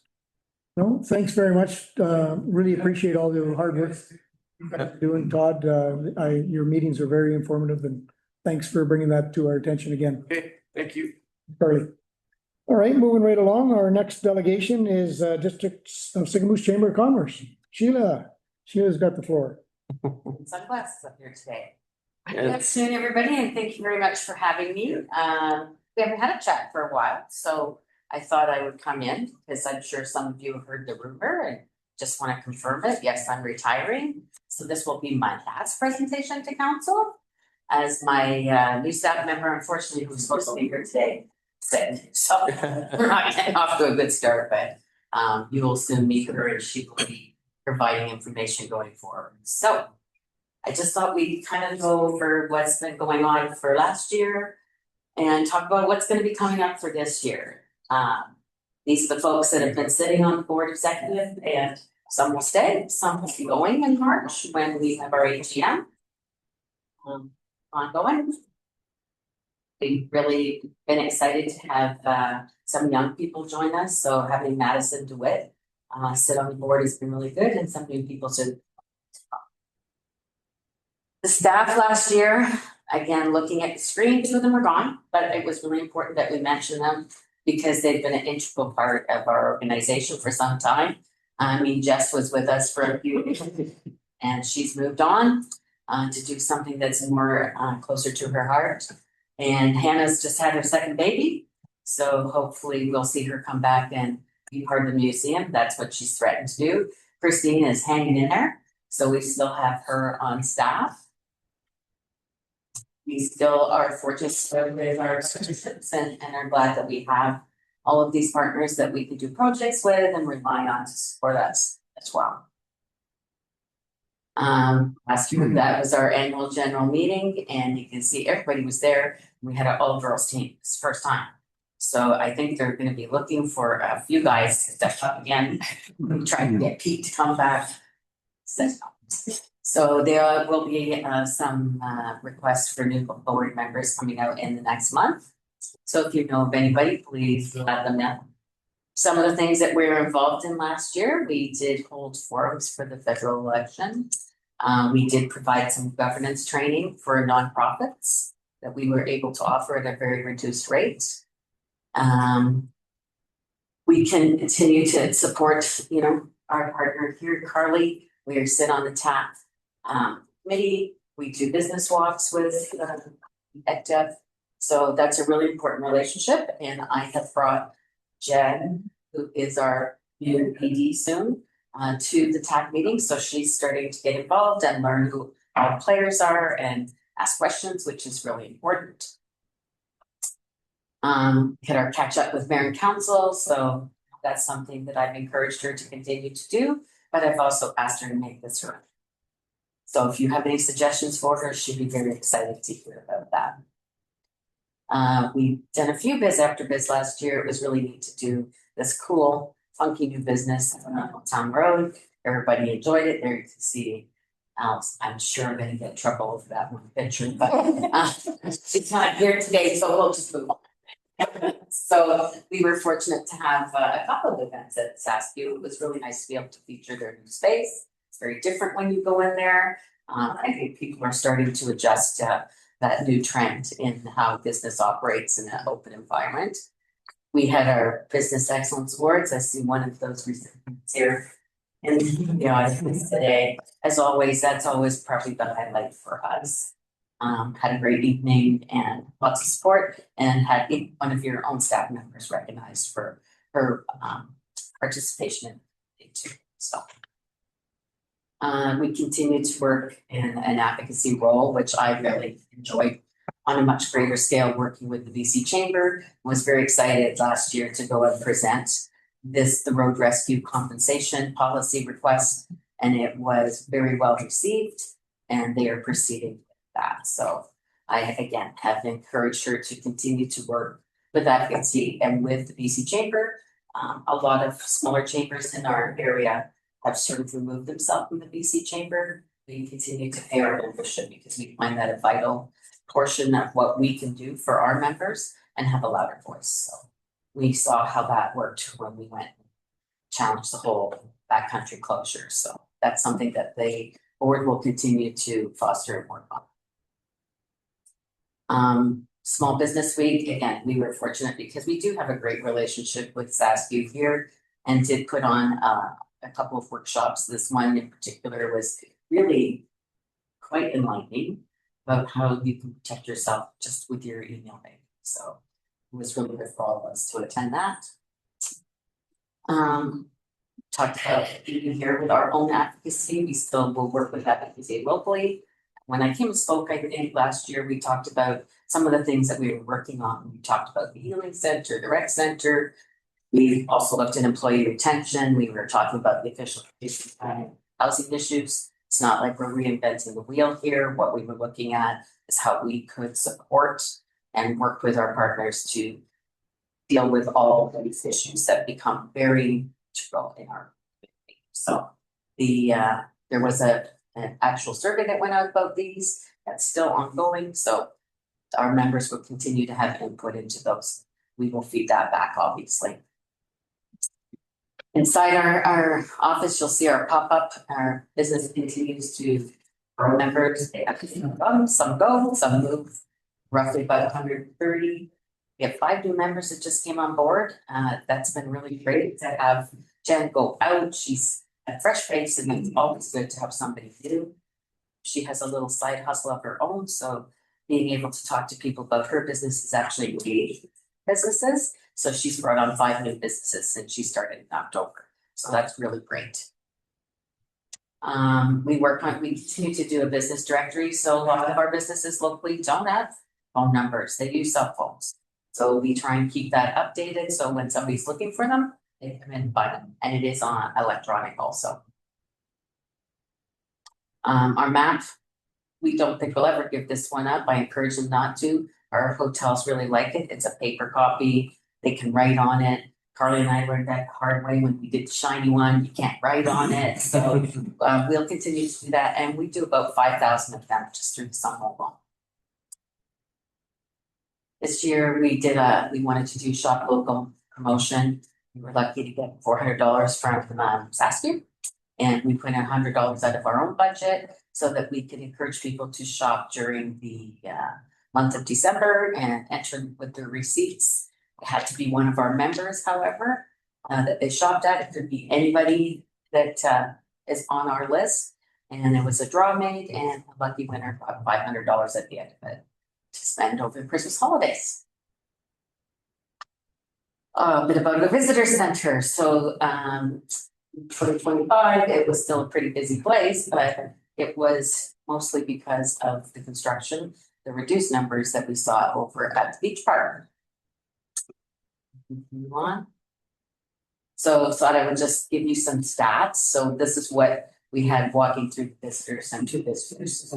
Speaker 1: No, thanks very much. Really appreciate all the hard work you're doing, Todd. Your meetings are very informative, and thanks for bringing that to our attention again.
Speaker 7: Okay, thank you.
Speaker 1: Charlie. All right, moving right along. Our next delegation is District of Sicamous Chamber of Commerce. Sheila's got the floor.
Speaker 11: Sunglasses up here today. Good afternoon, everybody, and thank you very much for having me. We haven't had a chat for a while, so I thought I would come in because I'm sure some of you have heard the rumor and just want to confirm it. Yes, I'm retiring. So this will be my last presentation to council as my new staff member, unfortunately, who's supposed to be here today, sick. So we're not getting off to a good start, but you will soon meet her and she will be providing information going forward. So I just thought we'd kind of go over what's been going on for last year and talk about what's going to be coming up for this year. These are the folks that have been sitting on the board executive, and some will stay, some will be going in March when we have our AGM. Ongoing. We've really been excited to have some young people join us. So having Madison DeWitt sit on the board has been really good, and some new people to the staff last year. Again, looking at the screen, 2 of them are gone, but it was really important that we mention them because they've been an integral part of our organization for some time. I mean, Jess was with us for a few years and she's moved on to do something that's more closer to her heart. And Hannah's just had her second baby. So hopefully we'll see her come back and be part of the museum. That's what she's threatened to do. Christine is hanging in there. So we still have her on staff. We still are fortunate with our partnerships and are glad that we have all of these partners that we can do projects with and rely on to support us as well. Last year, that was our annual general meeting, and you can see everybody was there. We had an all-girls team. It's the first time. So I think they're gonna be looking for a few guys to step up again, trying to get Pete to come back. So there will be some requests for new board members coming out in the next month. So if you know of anybody, please let them know. Some of the things that we were involved in last year, we did hold forums for the federal election. We did provide some governance training for nonprofits that we were able to offer at a very reduced rate. We can continue to support, you know, our partner here, Carly. We sit on the TAP committee. We do business walks with EdDev. So that's a really important relationship. And I have brought Jen, who is our new PD soon, to the TAC meeting. So she's starting to get involved and learn who our players are and ask questions, which is really important. Get our catch up with mayor and council. So that's something that I've encouraged her to continue to do, but I've also asked her to make this run. So if you have any suggestions for her, she'd be very excited to hear about that. We've done a few biz after biz last year. It was really neat to do this cool, funky new business on Town Road. Everybody enjoyed it. There you can see Alex. I'm sure I'm gonna get in trouble over that one picture, but it's not here today, so we'll just move on. So we were fortunate to have a couple of events at SASQ. It was really nice to be able to feature their new space. It's very different when you go in there. I think people are starting to adjust that new trend in how business operates in an open environment. We had our Business Excellence Awards. I see one of those recipients here in the audience today. As always, that's always probably the highlight for us. Had a great evening and lots of support, and had one of your own staff members recognized for her participation in it too. So we continue to work in an advocacy role, which I really enjoyed on a much greater scale, working with the BC Chamber. Was very excited last year to go and present the road rescue compensation policy request, and it was very well received, and they are proceeding that. So I, again, have encouraged her to continue to work with advocacy and with the BC Chamber. A lot of smaller chambers in our area have sort of removed themselves from the BC Chamber. We continue to pay our membership because we find that a vital portion of what we can do for our members and have a louder voice. So we saw how that worked when we went and challenged the whole backcountry closure. So that's something that the board will continue to foster and work on. Small Business Week, again, we were fortunate because we do have a great relationship with SASQ here, and did put on a couple of workshops. This one in particular was really quite enlightening about how you can protect yourself just with your email banking. So it was really good for all of us to attend that. Talked about being here with our own advocacy. We still will work with advocacy locally. When I came and spoke, I think last year, we talked about some of the things that we were working on. We talked about the healing center, the rec center. We also looked at employee retention. We were talking about the official housing issues. It's not like we're reinventing the wheel here. What we were looking at is how we could support and work with our partners to deal with all of these issues that become very integral in our community. So there was an actual survey that went out about these. That's still ongoing. So our members will continue to have input into those. We will feed that back, obviously. Inside our office, you'll see our pop-up. Our business continues to grow members. They have to come, some go, some move. Roughly about 130. We have 5 new members that just came on board. That's been really great to have Jen go out. She's a fresh face, and it's always good to have somebody new. She has a little side hustle of her own, so being able to talk to people about her business is actually engaged businesses. So she's brought on 5 new businesses since she started in October. So that's really great. We continue to do a business directory. So a lot of our businesses locally don't have phone numbers. They use cell phones. So we try and keep that updated. So when somebody's looking for them, they come in and buy them. And it is on electronic also. Our map, we don't think we'll ever give this one up. I encourage them not to. Our hotels really like it. It's a paper copy. they can write on it. Carly and I learned that the hard way when we did the shiny one, you can't write on it. So we'll continue to do that. And we do about 5,000 of them just through the summer alone. This year we wanted to do shop local promotion. We were lucky to get $400 from Saskatoon. And we put in $100 out of our own budget so that we could encourage people to shop during the month of December and enter with their receipts. It had to be one of our members, however, that they shopped at. It could be anybody that is on our list. And there was a draw made, and a lucky winner got $500 at the end of it to spend over the Christmas holidays. A bit about the visitor center. So 2025, it was still a pretty busy place, but it was mostly because of the construction, the reduced numbers that we saw over at the beach park. Move on. So thought I would just give you some stats. So this is what we had walking through the visitor center. Visitors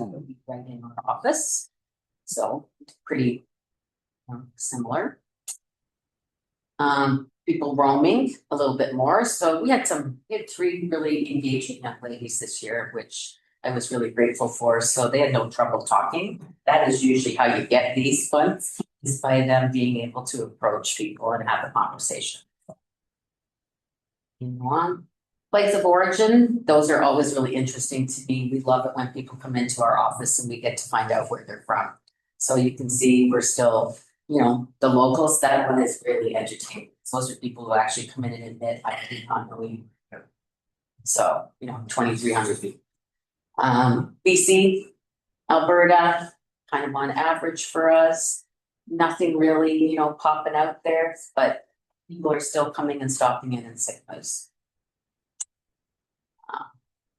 Speaker 11: right in our office. So pretty similar. People roaming a little bit more. So we had 3 really engaging young ladies this year, which I was really grateful for. So they had no trouble talking. That is usually how you get these ones, is by them being able to approach people and have a conversation. On. Place of origin, those are always really interesting to me. We love it when people come into our office and we get to find out where they're from. So you can see we're still, the locals, that one is really educating. Those are people who actually come in and admit, I did not know you. So, 2,300 people. BC, Alberta, kind of on average for us. Nothing really, popping out there, but people are still coming and stopping in St. Louis.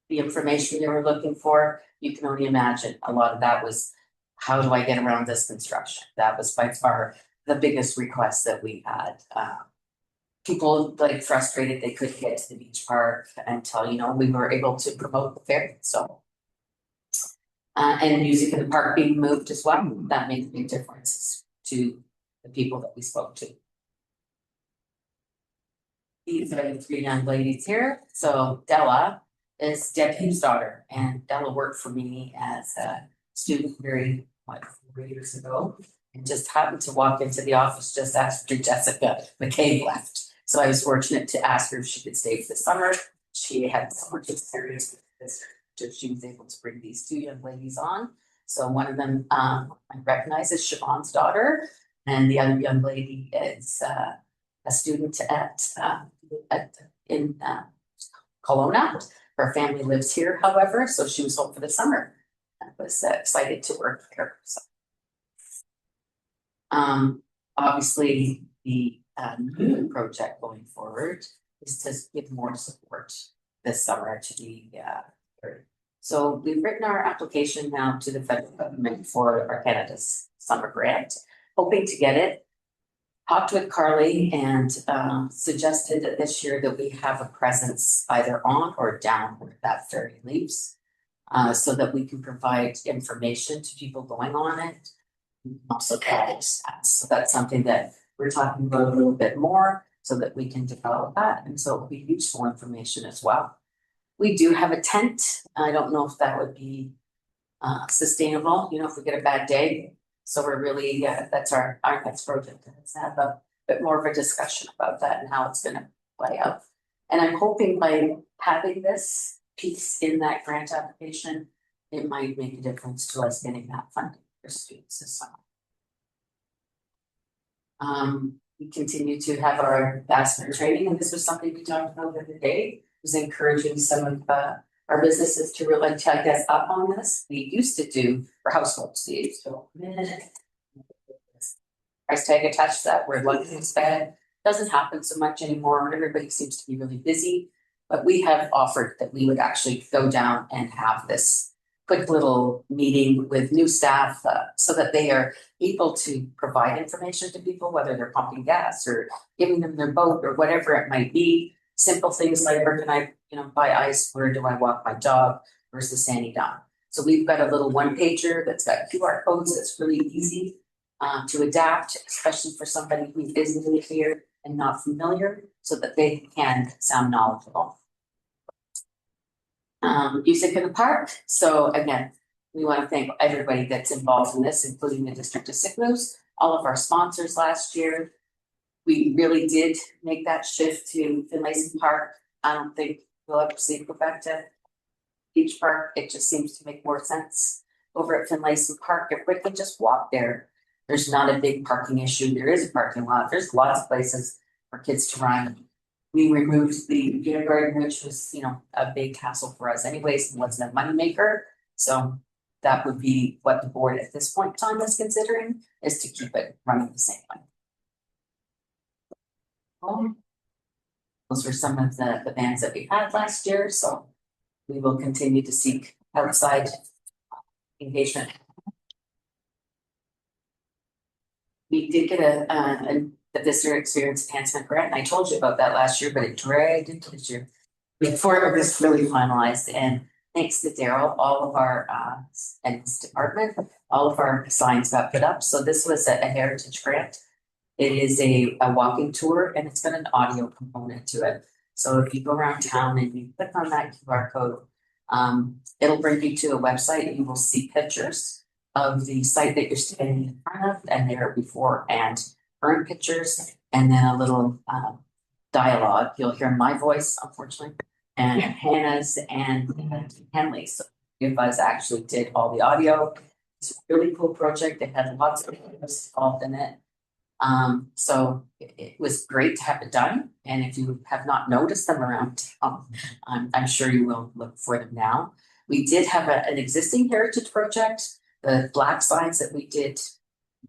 Speaker 11: The information they were looking for, you can only imagine. A lot of that was, how do I get around this construction? That was by far the biggest request that we had. People frustrated they couldn't get to the beach park until, we were able to promote the fair. So, and music in the park being moved as well. That made a big difference to the people that we spoke to. These are the 3 young ladies here. So Della is Deputy's daughter, and Della worked for me as a student 4 years ago, and just happened to walk into the office just after Jessica McCabe left. So I was fortunate to ask her if she could stay for the summer. She had so much experience with this, so she was able to bring these 2 young ladies on. So one of them I recognize is Siobhan's daughter, and the other young lady is a student in Kelowna. Her family lives here, however, so she was home for the summer. I was excited to work there. So, obviously, the new project going forward is to give more support this summer to the So we've written our application now to the federal government for our Canada's summer grant, hoping to get it. Talked with Carly and suggested that this year that we have a presence either on or down where that ferry leaves, so that we can provide information to people going on it. Also get stats. So that's something that we're talking about a little bit more so that we can develop that. And so it'll be useful information as well. We do have a tent. I don't know if that would be sustainable, if we get a bad day. So we're really, that's our next project. Let's have a bit more of a discussion about that and how it's going to play out. And I'm hoping by having this piece in that grant application, it might make a difference to us getting that funding for students this summer. We continue to have our ambassador training, and this was something we talked about the other day. Was encouraging some of our businesses to really check us up on this. We used to do for households. We used to price tag attached to that where lunch is fed. Doesn't happen so much anymore. Everybody seems to be really busy, but we have offered that we would actually go down and have this quick little meeting with new staff so that they are able to provide information to people, whether they're pumping gas or giving them their boat or whatever it might be. Simple things like, where can I, buy ice? Where do I walk my dog versus Sandy Dawn? So we've got a little 1-pager that's got QR codes that's really easy to adapt, especially for somebody who is new here and not familiar, so that they can sound knowledgeable. Music in the park. So again, we want to thank everybody that's involved in this, including the District of Sicklus, all of our sponsors last year. We really did make that shift to Finlayson Park. I don't think we'll ever see it go back to Beach Park. It just seems to make more sense over at Finlayson Park. Everybody can just walk there. There's not a big parking issue. There is a parking lot. There's lots of places for kids to run. We removed the kindergarten, which was, a big hassle for us anyways, and wasn't a moneymaker. So that would be what the board at this point in time is considering, is to keep it running the same way. Those were some of the bands that we had last year, so we will continue to seek outside engagement. We did get a visitor experience enhancement grant. I told you about that last year, but it dragged into this year before it was really finalized. And thanks to Daryl, all of our and his department, all of our signs got put up. So this was a heritage grant. It is a walking tour, and it's got an audio component to it. So if you go around town and you click on that QR code, it'll bring you to a website, and you will see pictures of the site that you're standing in front of, and there before and current pictures, and then a little dialogue. You'll hear my voice, unfortunately, and Hannah's and Henley's. So you guys actually did all the audio. It's a really cool project. It had lots of people involved in it. So it was great to have it done. And if you have not noticed them around town, I'm sure you will look for them now. We did have an existing heritage project, the black signs that we did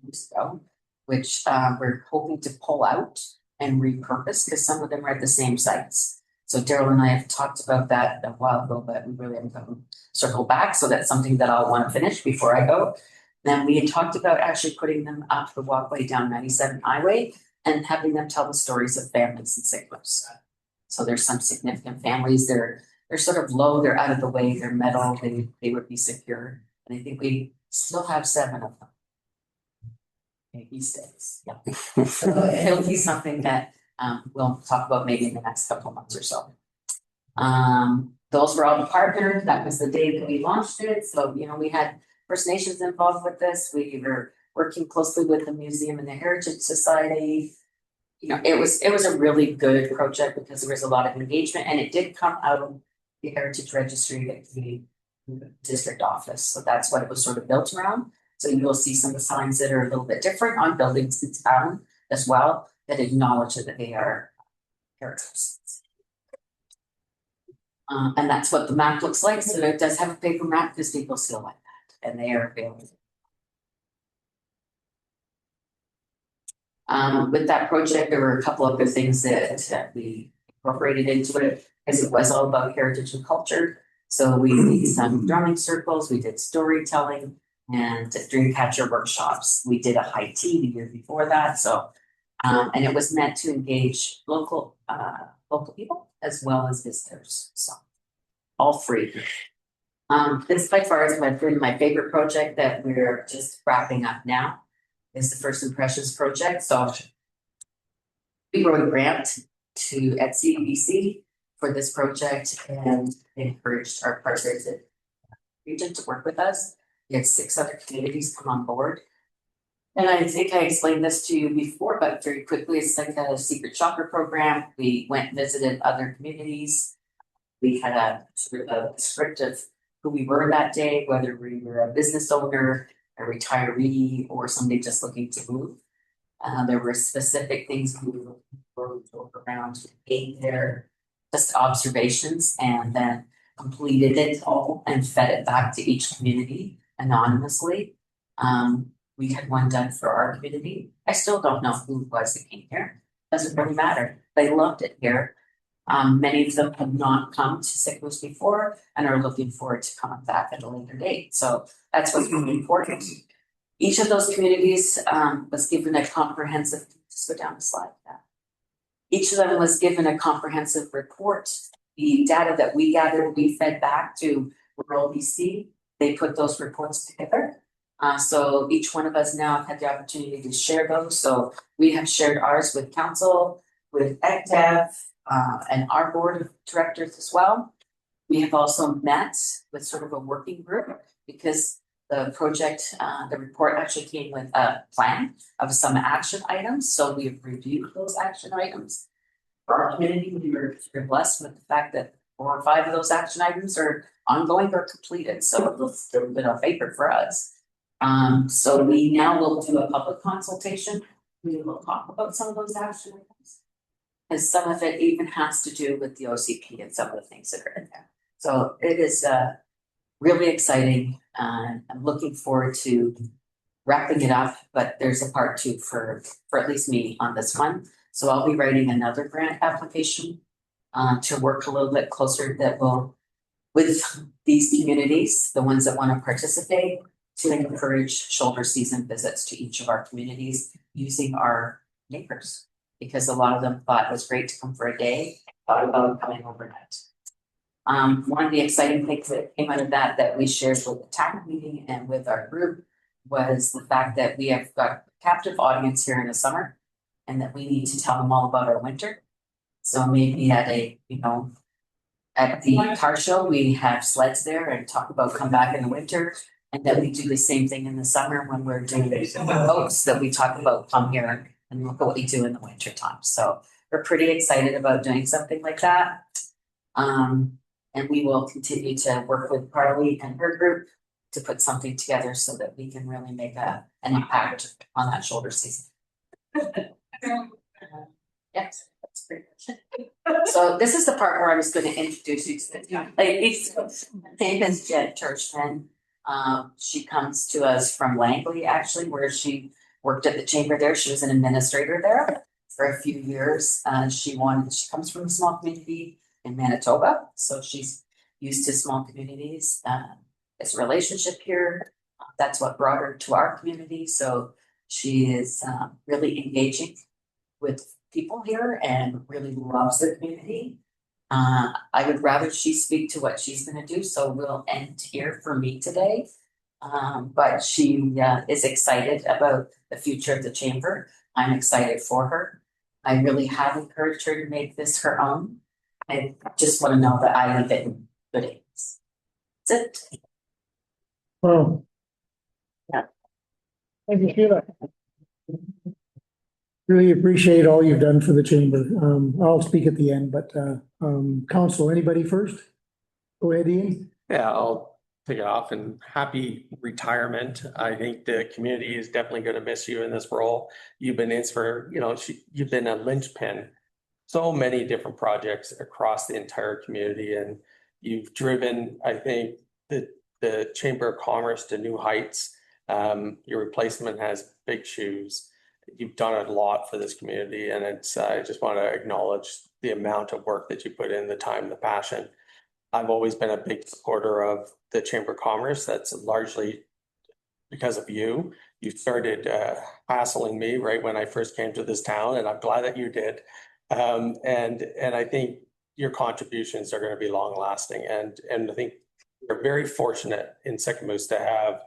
Speaker 11: years ago, which we're hoping to pull out and repurpose, because some of them are at the same sites. So Daryl and I have talked about that a while ago, but we really haven't come circle back. So that's something that I'll want to finish before I go. Then we had talked about actually putting them up the walkway down 97 Highway and having them tell the stories of families in Sicklus. So there's some significant families. They're sort of low, they're out of the way, they're metal, they would be secure. And I think we still have 7 of them. Maybe 6. Yeah. So it'll be something that we'll talk about maybe in the next couple of months or so. Those were all the partners. That was the day that we launched it. So, we had First Nations involved with this. We were working closely with the museum and the Heritage Society. It was a really good project because there was a lot of engagement, and it did come out of the Heritage Registry at the district office. So that's what it was sort of built around. So you will see some signs that are a little bit different on buildings in town as well that acknowledge that they are heritage. And that's what the map looks like. So it does have a paper map because people still like that, and they are available. With that project, there were a couple other things that we incorporated into it, because it was all about heritage and culture. So we did some drumming circles, we did storytelling, and dreamcatcher workshops. We did a high tea the year before that. So, and it was meant to engage local people as well as visitors. So, all free. This by far is my favorite project that we're just wrapping up now. Is the First Impressions project. So we wrote a grant at CBC for this project and encouraged our partners in the region to work with us. We had 6 other communities come on board. And I think I explained this to you before, but very quickly, it's like a secret shopper program. We went and visited other communities. We had a sort of a script of who we were that day, whether we were a business owner, a retiree, or somebody just looking to move. There were specific things we were looking for around being there, just observations, and then completed it all and fed it back to each community anonymously. We had one done for our community. I still don't know who it was that came here. Doesn't really matter. They loved it here. Many of them have not come to Sicklus before and are looking forward to coming back at a later date. So that's what's really important. Each of those communities was given a comprehensive, just go down the slide. Each of them was given a comprehensive report. The data that we gathered, we fed back to rural BC. They put those reports together So each one of us now have had the opportunity to share those. So we have shared ours with council, with ECDEV, and our board of directors as well. We have also met with sort of a working group because the project, the report actually came with a plan of some action items. So we have reviewed those action items. For our community, we were blessed with the fact that 4 or 5 of those action items are ongoing or completed. So it's a bit of favor for us. So we now will do a public consultation. We will talk about some of those action items. Because some of it even has to do with the OCP and some of the things that are in there. So it is really exciting. I'm looking forward to wrapping it up, but there's a part 2 for at least me on this one. So I'll be writing another grant application to work a little bit closer that will, with these communities, the ones that want to participate, to encourage shoulder season visits to each of our communities using our neighbors. Because a lot of them thought it was great to come for a day, thought about coming overnight. One of the exciting things that came out of that we shared with the TAC meeting and with our group was the fact that we have got a captive audience here in the summer and that we need to tell them all about our winter. So maybe at at the car show, we have sleds there and talk about come back in the winter. And that we do the same thing in the summer when we're doing boats, that we talk about come here and look at what we do in the winter time. So we're pretty excited about doing something like that. And we will continue to work with Carly and her group to put something together so that we can really make an impact on that shoulder season. Yes, that's pretty much it. So this is the part where I was going to introduce you to the ladies. Name is Jen Turchman. She comes to us from Langley, actually, where she worked at the chamber there. She was an administrator there for a few years. She comes from a small community in Manitoba, so she's used to small communities. It's a relationship here. That's what brought her to our community. So she is really engaging with people here and really loves the community. I would rather she speak to what she's going to do, so we'll end here for me today. But she is excited about the future of the chamber. I'm excited for her. I really have encouraged her to make this her own. I just want to know that I leave it in good hands. That's it.
Speaker 1: Well.
Speaker 11: Yeah.
Speaker 1: Thank you, Sheila. Really appreciate all you've done for the chamber. I'll speak at the end, but council, anybody first? Go ahead, Ian.
Speaker 4: Yeah, I'll take it off, and happy retirement. I think the community is definitely going to miss you in this role. You've been you've been a linchpin, so many different projects across the entire community, and you've driven, I think, the Chamber of Commerce to new heights. Your replacement has big shoes. You've done a lot for this community, and I just want to acknowledge the amount of work that you put in, the time, the passion. I've always been a big supporter of the Chamber of Commerce. That's largely because of you. You started hassling me right when I first came to this town, and I'm glad that you did. And I think your contributions are going to be long lasting. And I think we're very fortunate in Sycamoose to have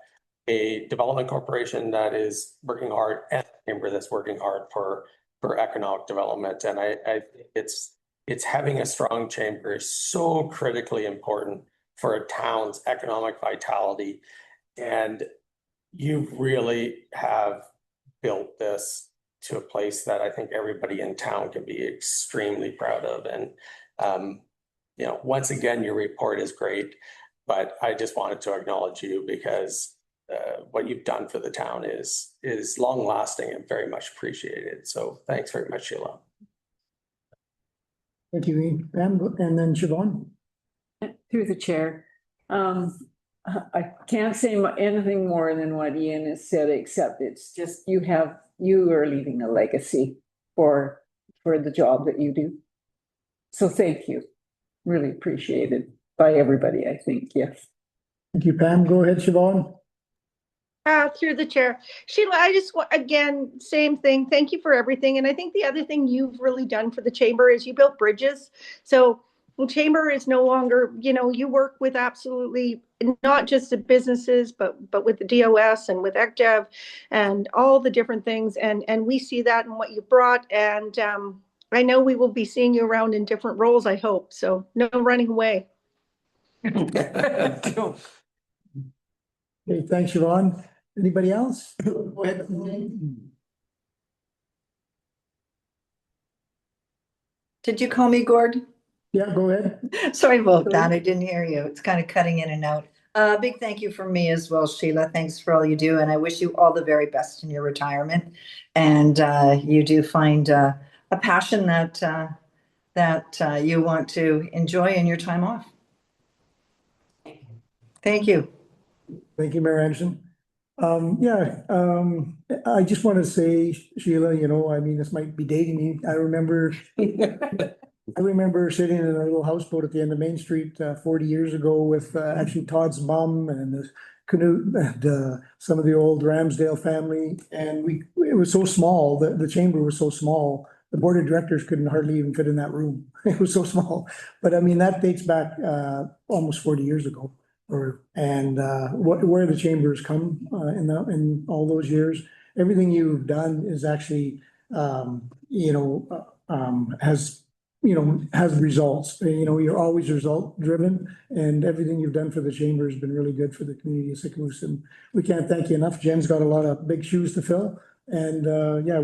Speaker 4: a development corporation that is working hard and a chamber that's working hard for economic development. And I think it's having a strong chamber is so critically important for a town's economic vitality. And you really have built this to a place that I think everybody in town can be extremely proud of. And once again, your report is great, but I just wanted to acknowledge you because what you've done for the town is long lasting and very much appreciated. So thanks very much, Sheila.
Speaker 1: Thank you, Ian. Pam, and then Siobhan.
Speaker 9: Through the chair. I can't say anything more than what Ian has said, except it's just you are leaving a legacy for the job that you do. So thank you. Really appreciated by everybody, I think. Yes.
Speaker 1: Thank you, Pam. Go ahead, Siobhan.
Speaker 5: Through the chair. Sheila, I just want, again, same thing. Thank you for everything. And I think the other thing you've really done for the chamber is you built bridges. So Chamber is no longer, you work with absolutely not just the businesses, but with the DOS and with ECDEV and all the different things. And we see that in what you brought. And I know we will be seeing you around in different roles, I hope. So no running away.
Speaker 1: Okay, thanks, Siobhan. Anybody else? Go ahead.
Speaker 6: Did you call me Gord?
Speaker 1: Yeah, go ahead.
Speaker 6: Sorry about that. I didn't hear you. It's kind of cutting in and out. Big thank you from me as well, Sheila. Thanks for all you do. And I wish you all the very best in your retirement. And you do find a passion that you want to enjoy in your time off. Thank you.
Speaker 1: Thank you, Mayor Anderson. I just want to say, Sheila, I mean, this might be dating me. I remember sitting in a little houseboat at the end of Main Street 40 years ago with actually Todd's mom and the Canute and some of the old Ramsdale family. And it was so small, the chamber was so small. The board of directors couldn't hardly even fit in that room. It was so small. But I mean, that dates back almost 40 years ago. Where the chambers come in all those years. Everything you've done is actually, has results. You're always result driven, and everything you've done for the chamber has been really good for the community of Sicamous. And we can't thank you enough. Jen's got a lot of big shoes to fill. And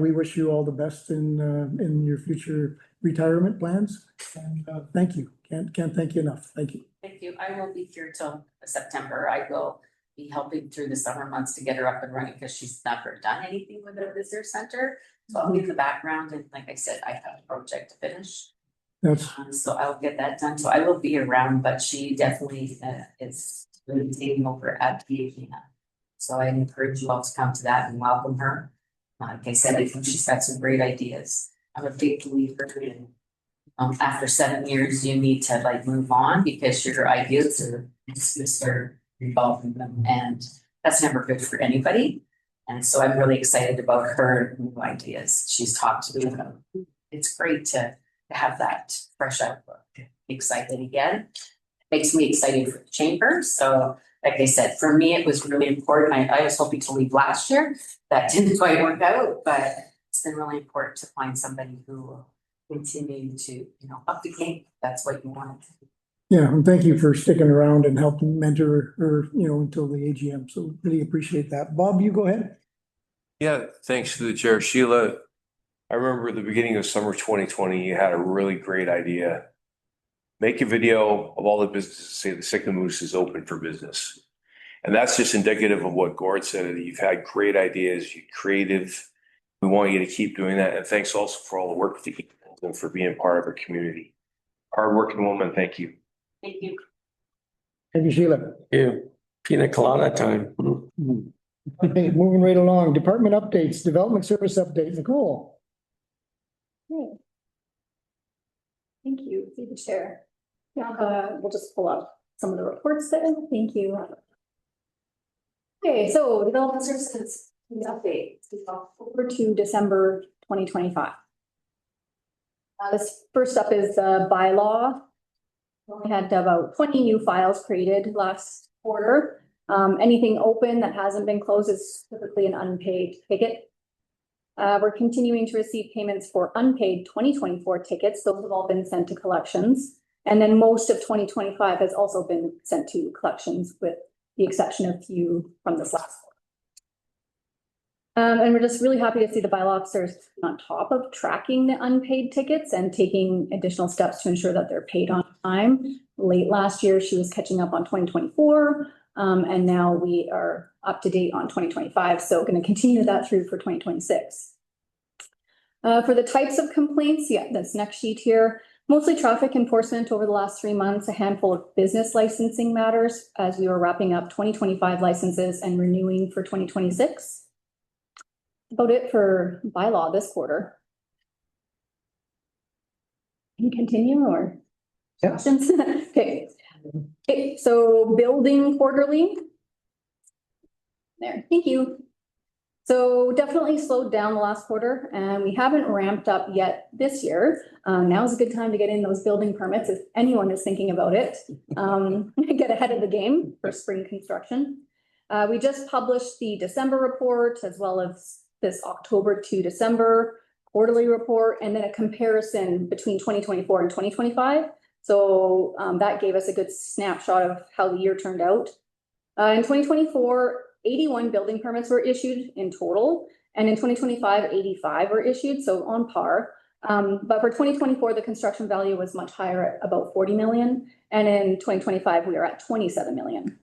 Speaker 1: we wish you all the best in your future retirement plans. And thank you. Can't thank you enough. Thank you.
Speaker 11: Thank you. I will be here till September. I will be helping through the summer months to get her up and running because she's never done anything with a visitor center. So I'll be in the background, and like I said, I have a project to finish. So I'll get that done. So I will be around, but she definitely is really taking over at the So I encourage you all to come to that and welcome her. Like I said, I think she's got some great ideas. I'm a big believer in after 7 years, you need to move on because your ideas are just start revolving them, and that's never good for anybody. And so I'm really excited about her new ideas. She's talked to me about. It's great to have that fresh outlook. Excited again. Makes me excited for the chamber. So like I said, for me, it was really important. I was hoping to leave last year. That didn't quite work out, but it's been really important to find somebody who will continue to, up the game. That's what you want.
Speaker 1: Yeah, and thank you for sticking around and helping mentor her, until the AGM. So really appreciate that. Bob, you go ahead.
Speaker 3: Yeah, thanks to the chair. Sheila, I remember at the beginning of summer 2020, you had a really great idea. Make a video of all the businesses, say the Sicamous is open for business. And that's just indicative of what Gord said. You've had great ideas, you're creative. We want you to keep doing that. And thanks also for all the work that you do and for being part of our community. Hardworking woman, thank you.
Speaker 11: Thank you.
Speaker 1: Thank you, Sheila.
Speaker 4: Yeah, pina colada time.
Speaker 1: Okay, moving right along. Department updates, development service update. Nicole.
Speaker 12: Okay. Thank you, through the chair. Yeah, we'll just pull up some of the reports there. Thank you. Okay, so development services update over to December 2025. This first up is the bylaw. We had about 20 new files created last quarter. Anything open that hasn't been closed is typically an unpaid ticket. We're continuing to receive payments for unpaid 2024 tickets. Those have all been sent to collections. And then most of 2025 has also been sent to collections with the exception of a few from this last quarter. And we're just really happy to see the bylaw officers on top of tracking the unpaid tickets and taking additional steps to ensure that they're paid on time. Late last year, she was catching up on 2024, and now we are up to date on 2025. So going to continue that through for 2026. For the types of complaints, this next sheet here, mostly traffic enforcement over the last 3 months, a handful of business licensing matters as we were wrapping up 2025 licenses and renewing for 2026. About it for bylaw this quarter. Can you continue or questions? Okay. So building quarterly. There, thank you. So definitely slowed down the last quarter, and we haven't ramped up yet this year. Now is a good time to get in those building permits if anyone is thinking about it. Get ahead of the game for spring construction. We just published the December report as well as this October to December quarterly report, and then a comparison between 2024 and 2025. So that gave us a good snapshot of how the year turned out. In 2024, 81 building permits were issued in total, and in 2025, 85 were issued, so on par. But for 2024, the construction value was much higher at about 40 million, and in 2025, we are at 27 million.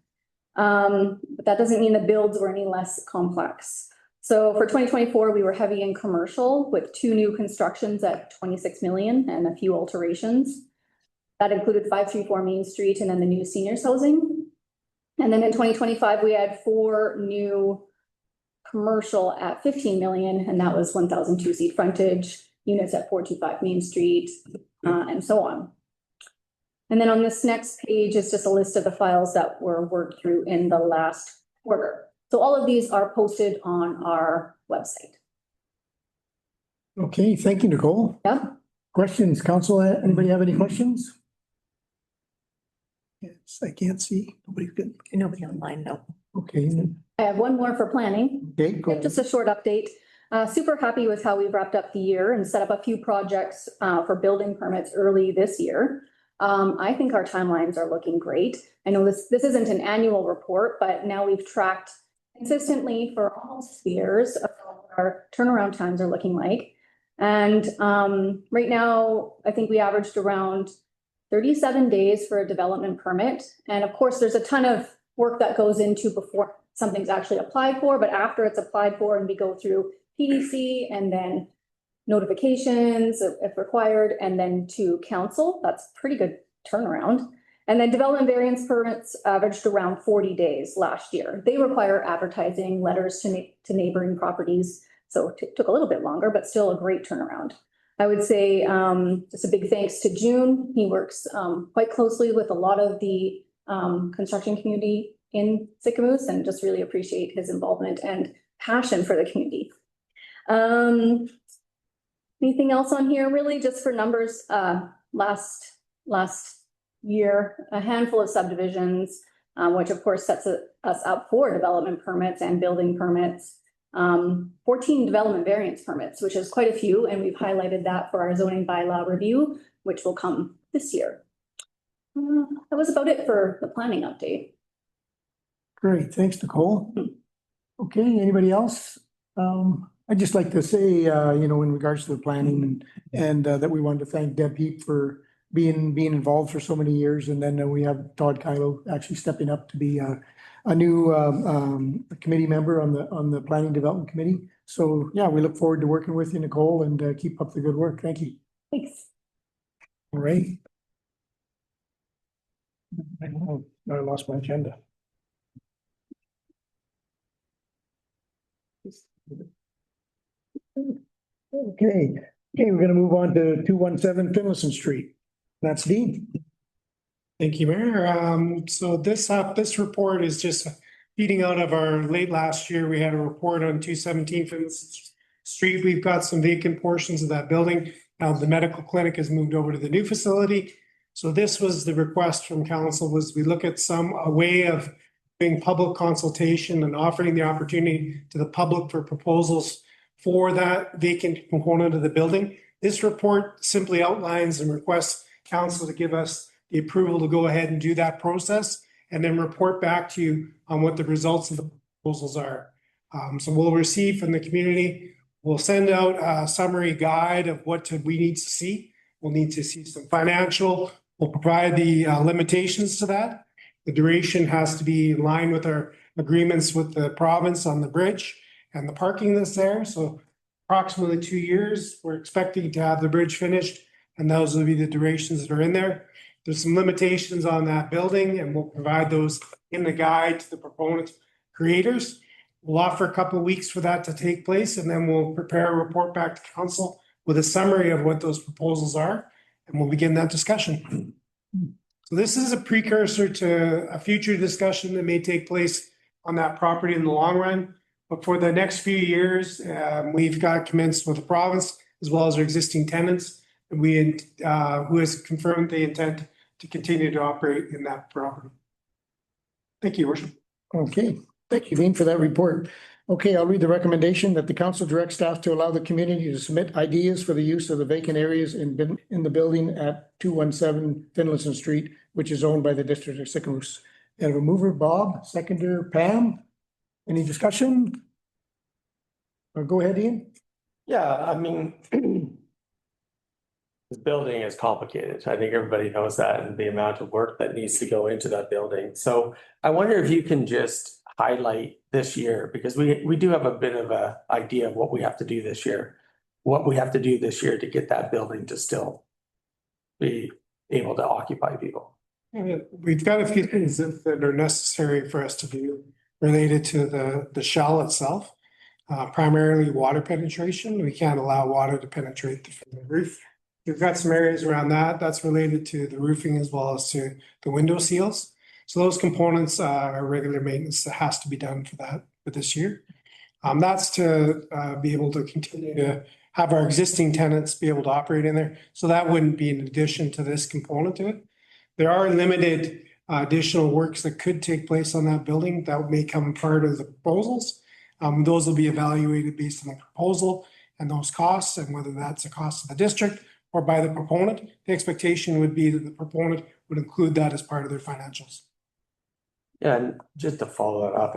Speaker 12: But that doesn't mean the builds were any less complex. So for 2024, we were heavy in commercial with 2 new constructions at 26 million and a few alterations. That included 534 Main Street and then the new seniors housing. And then in 2025, we had 4 new commercial at 15 million, and that was 1,002 seat frontage, units at 425 Main Street, and so on. And then on this next page is just a list of the files that were worked through in the last quarter. So all of these are posted on our website.
Speaker 1: Okay, thank you, Nicole.
Speaker 12: Yep.
Speaker 1: Questions, council? Anybody have any questions? Yes, I can't see. Nobody's good.
Speaker 5: Nobody online, no.
Speaker 1: Okay.
Speaker 12: I have one more for planning.
Speaker 1: Okay, go ahead.
Speaker 12: Just a short update. Super happy with how we've wrapped up the year and set up a few projects for building permits early this year. I think our timelines are looking great. I know this isn't an annual report, but now we've tracked consistently for almost years of what our turnaround times are looking like. And right now, I think we averaged around 37 days for a development permit. And of course, there's a ton of work that goes into before something's actually applied for, but after it's applied for and we go through PDC and then notifications if required, and then to council, that's pretty good turnaround. And then development variance permits averaged around 40 days last year. They require advertising, letters to neighboring properties. So it took a little bit longer, but still a great turnaround. I would say just a big thanks to June. He works quite closely with a lot of the construction community in Sicamous, and just really appreciate his involvement and passion for the community. Anything else on here? Really just for numbers, last year, a handful of subdivisions, which of course sets us up for development permits and building permits. 14 development variance permits, which is quite a few, and we've highlighted that for our zoning bylaw review, which will come this year. That was about it for the planning update.
Speaker 1: Great, thanks, Nicole. Okay, anybody else? I'd just like to say, in regards to the planning and that we wanted to thank Deb Heap for being involved for so many years. And then we have Todd Kylo actually stepping up to be a new committee member on the Planning Development Committee. So yeah, we look forward to working with you, Nicole, and keep up the good work. Thank you.
Speaker 12: Thanks.
Speaker 1: All right. I lost my agenda. Okay, we're gonna move on to 217 Finlayson Street. That's Dean.
Speaker 10: Thank you, Mayor. So this report is just feeding out of our late last year. We had a report on 217 Finlayson Street. We've got some vacant portions of that building. The medical clinic has moved over to the new facility. So this was the request from council, was we look at a way of doing public consultation and offering the opportunity to the public for proposals for that vacant component of the building. This report simply outlines and requests council to give us the approval to go ahead and do that process, and then report back to you on what the results of the proposals are. So we'll receive from the community, we'll send out a summary guide of what we need to see. We'll need to see some financial, we'll provide the limitations to that. The duration has to be in line with our agreements with the province on the bridge and the parking that's there. So approximately 2 years, we're expecting to have the bridge finished, and those will be the durations that are in there. There's some limitations on that building, and we'll provide those in the guide to the proponent creators. We'll offer a couple of weeks for that to take place, and then we'll prepare a report back to council with a summary of what those proposals are, and we'll begin that discussion. So this is a precursor to a future discussion that may take place on that property in the long run. But for the next few years, we've got commenced with the province as well as our existing tenants. And who has confirmed the intent to continue to operate in that property. Thank you, Your Worship.
Speaker 1: Okay, thank you, Dean, for that report. Okay, I'll read the recommendation that the council direct staff to allow the community to submit ideas for the use of the vacant areas in the building at 217 Finlayson Street, which is owned by the District of Sycamoose. And a mover, Bob, seconder, Pam. Any discussion? Go ahead, Ian.
Speaker 4: Yeah, I mean, this building is complicated. I think everybody knows that, and the amount of work that needs to go into that building. So I wonder if you can just highlight this year, because we do have a bit of a idea of what we have to do this year. What we have to do this year to get that building to still be able to occupy people.
Speaker 10: We've got a few things that are necessary for us to do related to the shell itself. Primarily water penetration. We can't allow water to penetrate the roof. We've got some areas around that. That's related to the roofing as well as to the window seals. So those components are regular maintenance that has to be done for this year. That's to be able to continue to have our existing tenants be able to operate in there. So that wouldn't be in addition to this component to it. There are limited additional works that could take place on that building that may come part of the proposals. Those will be evaluated based on the proposal and those costs, and whether that's a cost of the district or by the proponent. The expectation would be that the proponent would include that as part of their financials.
Speaker 4: Yeah, and just to follow that up,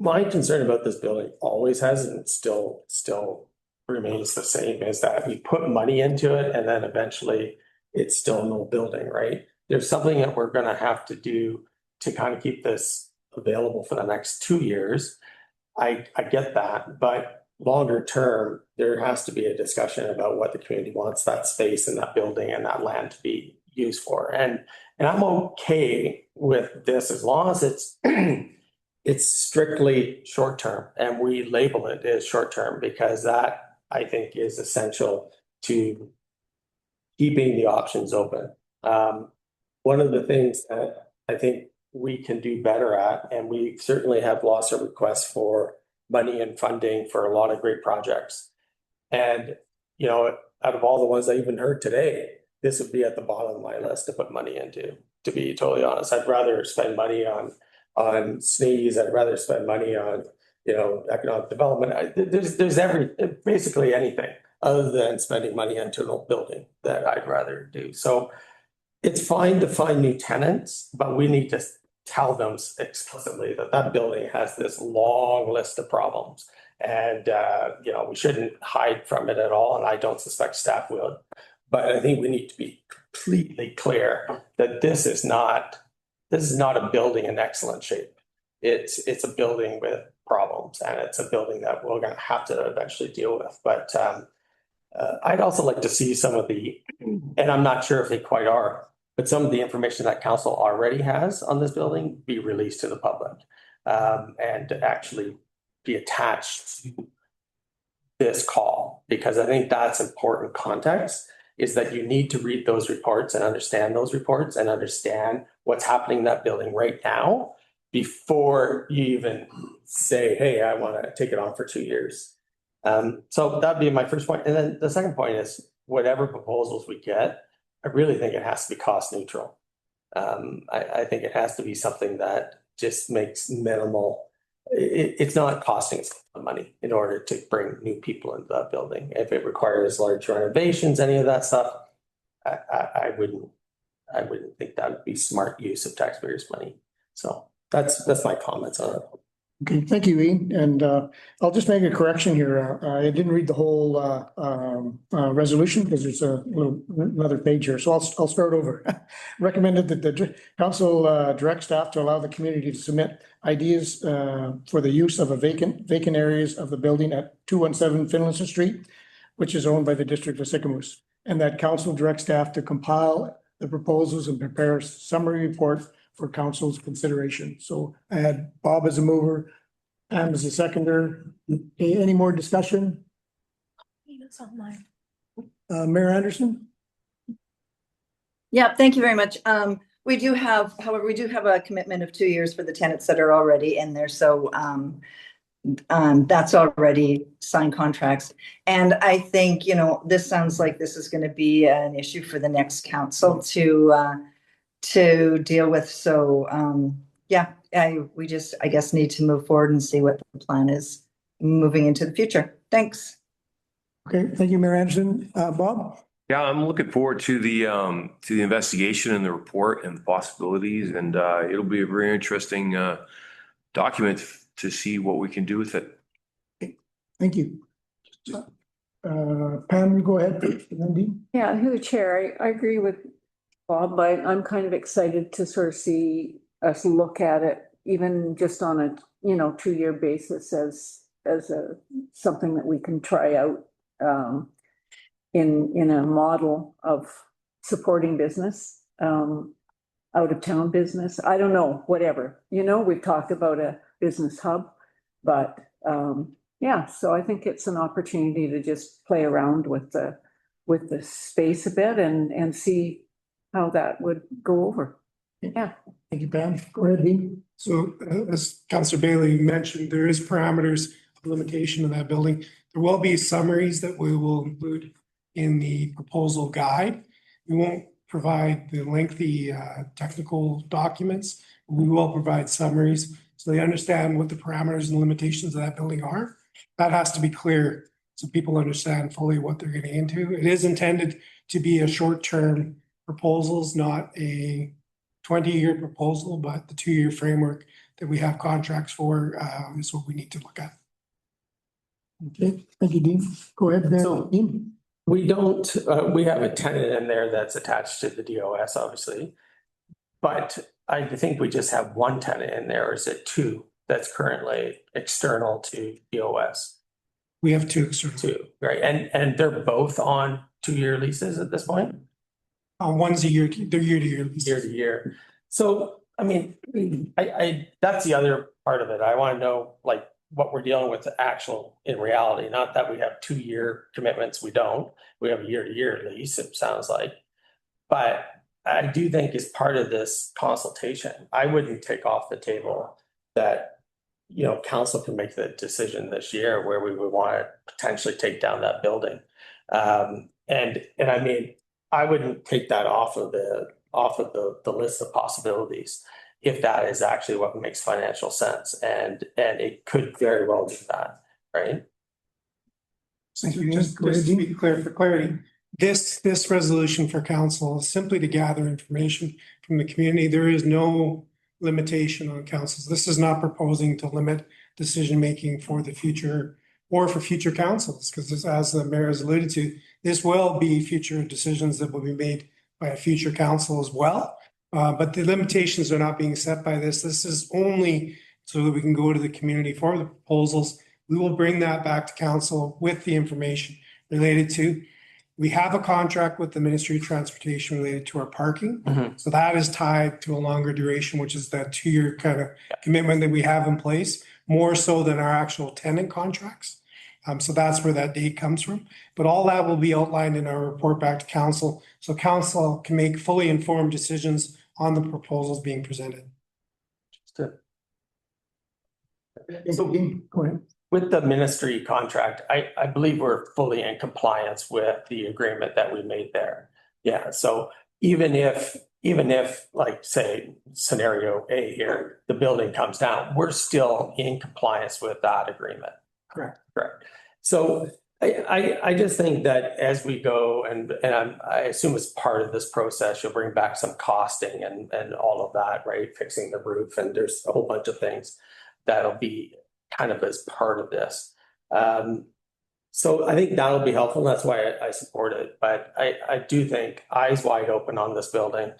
Speaker 4: my concern about this building always has, and it still remains the same, is that we put money into it and then eventually it's still no building, right? There's something that we're gonna have to do to kind of keep this available for the next 2 years. I get that, but longer term, there has to be a discussion about what the community wants that space and that building and that land to be used for. And I'm okay with this as long as it's it's strictly short term and we label it as short term, because that I think is essential to keeping the options open. One of the things that I think we can do better at, and we certainly have lots of requests for money and funding for a lot of great projects. And, you know, out of all the ones I even heard today, this would be at the bottom of my list to put money into, to be totally honest. I'd rather spend money on SNEES. I'd rather spend money on, you know, economic development. There's basically anything other than spending money into an old building that I'd rather do. So it's fine to find new tenants, but we need to tell them explicitly that that building has this long list of problems. And, you know, we shouldn't hide from it at all. And I don't suspect staff will. But I think we need to be completely clear that this is not a building in excellent shape. It's a building with problems, and it's a building that we're going to have to eventually deal with. But I'd also like to see some of the, and I'm not sure if they quite are, but some of the information that council already has on this building be released to the public, and actually be attached to this call, because I think that's important context, is that you need to read those reports and understand those reports and understand what's happening in that building right now before you even say, hey, I want to take it on for 2 years. So that'd be my first point. And then the second point is, whatever proposals we get, I really think it has to be cost neutral. I think it has to be something that just makes minimal, it's not costing us money in order to bring new people into that building. If it requires large renovations, any of that stuff, I wouldn't think that would be smart use of taxpayers' money. So that's my comments on it.
Speaker 1: Okay, thank you, Ian. And I'll just make a correction here. I didn't read the whole resolution because there's another page here. So I'll start over. Recommended that the council direct staff to allow the community to submit ideas for the use of vacant areas of the building at 217 Finlayson Street, which is owned by the District of Sycamoose, and that council direct staff to compile the proposals and prepare a summary report for council's consideration. So I had Bob as a mover, Pam as a seconder. Any more discussion? Mayor Anderson?
Speaker 6: Yeah, thank you very much. We do have a commitment of 2 years for the tenants that are already in there. So That's already signed contracts. And I think, this sounds like this is going to be an issue for the next council to deal with. So, we just, I guess, need to move forward and see what the plan is moving into the future. Thanks.
Speaker 1: Okay, thank you, Mayor Anderson. Bob?
Speaker 3: Yeah, I'm looking forward to the investigation and the report and the possibilities, and it'll be a very interesting document to see what we can do with it.
Speaker 1: Thank you. Pam, you go ahead first, and then Dean.
Speaker 9: Yeah, through the chair, I agree with Bob, but I'm kind of excited to sort of see us look at it, even just on a, 2-year basis as something that we can try out in a model of supporting business, out of town business. I don't know, whatever, we've talked about a business hub, but so I think it's an opportunity to just play around with the space a bit and see how that would go over. Yeah.
Speaker 1: Thank you, Pam. Go ahead, Dean.
Speaker 10: So as Councillor Bailey mentioned, there is parameters of limitation of that building. There will be summaries that we will include in the proposal guide. We won't provide the lengthy technical documents. We will provide summaries so they understand what the parameters and limitations of that building are. That has to be clear so people understand fully what they're getting into. It is intended to be a short-term proposals, not a 20-year proposal, but the 2-year framework that we have contracts for is what we need to look at.
Speaker 1: Okay, thank you, Dean. Go ahead, Dean.
Speaker 4: We don't, we have a tenant in there that's attached to the DOS, obviously. But I think we just have one tenant in there, or is it two that's currently external to DOS?
Speaker 10: We have two external.
Speaker 4: Two, right? And they're both on 2-year leases at this point?
Speaker 10: One's a year, they're year-to-year leases.
Speaker 4: Year to year. So, I mean, I that's the other part of it. I want to know, like, what we're dealing with actual in reality, not that we have 2-year commitments. We don't. We have a year-to-year lease, it sounds like. But I do think as part of this consultation, I wouldn't take off the table that, council can make the decision this year where we would want to potentially take down that building. And I mean, I wouldn't take that off of the list of possibilities if that is actually what makes financial sense, and it could very well do that, right?
Speaker 10: So just to be clear, for clarity, this resolution for council is simply to gather information from the community. There is no limitation on councils. This is not proposing to limit decision-making for the future or for future councils, because as the mayor has alluded to, this will be future decisions that will be made by a future council as well. But the limitations are not being set by this. This is only so that we can go to the community for the proposals. We will bring that back to council with the information related to. We have a contract with the Ministry of Transportation related to our parking.
Speaker 4: Mm-hmm.
Speaker 10: So that is tied to a longer duration, which is that 2-year kind of commitment that we have in place, more so than our actual tenant contracts. So that's where that date comes from. But all that will be outlined in our report back to council, so council can make fully informed decisions on the proposals being presented.
Speaker 4: So
Speaker 1: Go ahead.
Speaker 4: with the ministry contract, I believe we're fully in compliance with the agreement that we made there. Yeah, so even if like, say, scenario A here, the building comes down, we're still in compliance with that agreement.
Speaker 10: Correct.
Speaker 4: So I just think that as we go, and I assume as part of this process, you'll bring back some costing and all of that, right? Fixing the roof, and there's a whole bunch of things that'll be kind of as part of this. So I think that'll be helpful. That's why I support it. But I do think eyes wide open on this building.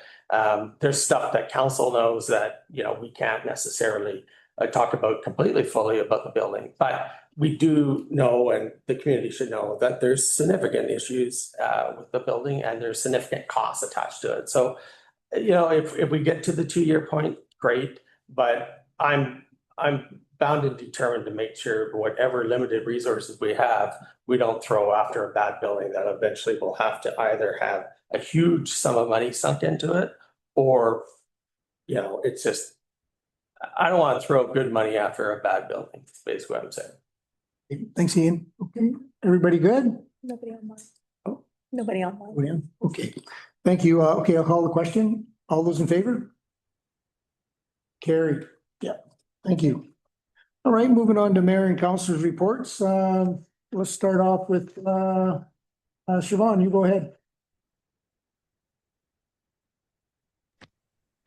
Speaker 4: There's stuff that council knows that, we can't necessarily talk about completely fully about the building, but we do know, and the community should know, that there's significant issues with the building, and there's significant costs attached to it. So, if we get to the 2-year point, great. But I'm bound and determined to make sure whatever limited resources we have, we don't throw after a bad building that eventually will have to either have a huge sum of money sunk into it, or, it's just I don't want to throw good money after a bad building, that's basically what I'm saying.
Speaker 1: Thanks, Ian. Okay, everybody good?
Speaker 12: Nobody online.
Speaker 1: Oh.
Speaker 12: Nobody online.
Speaker 1: Oh, yeah. Okay, thank you. Okay, I'll call the question. All those in favor? Carried. Yeah, thank you. All right, moving on to mayor and councilors' reports. Let's start off with Siobhan, you go ahead.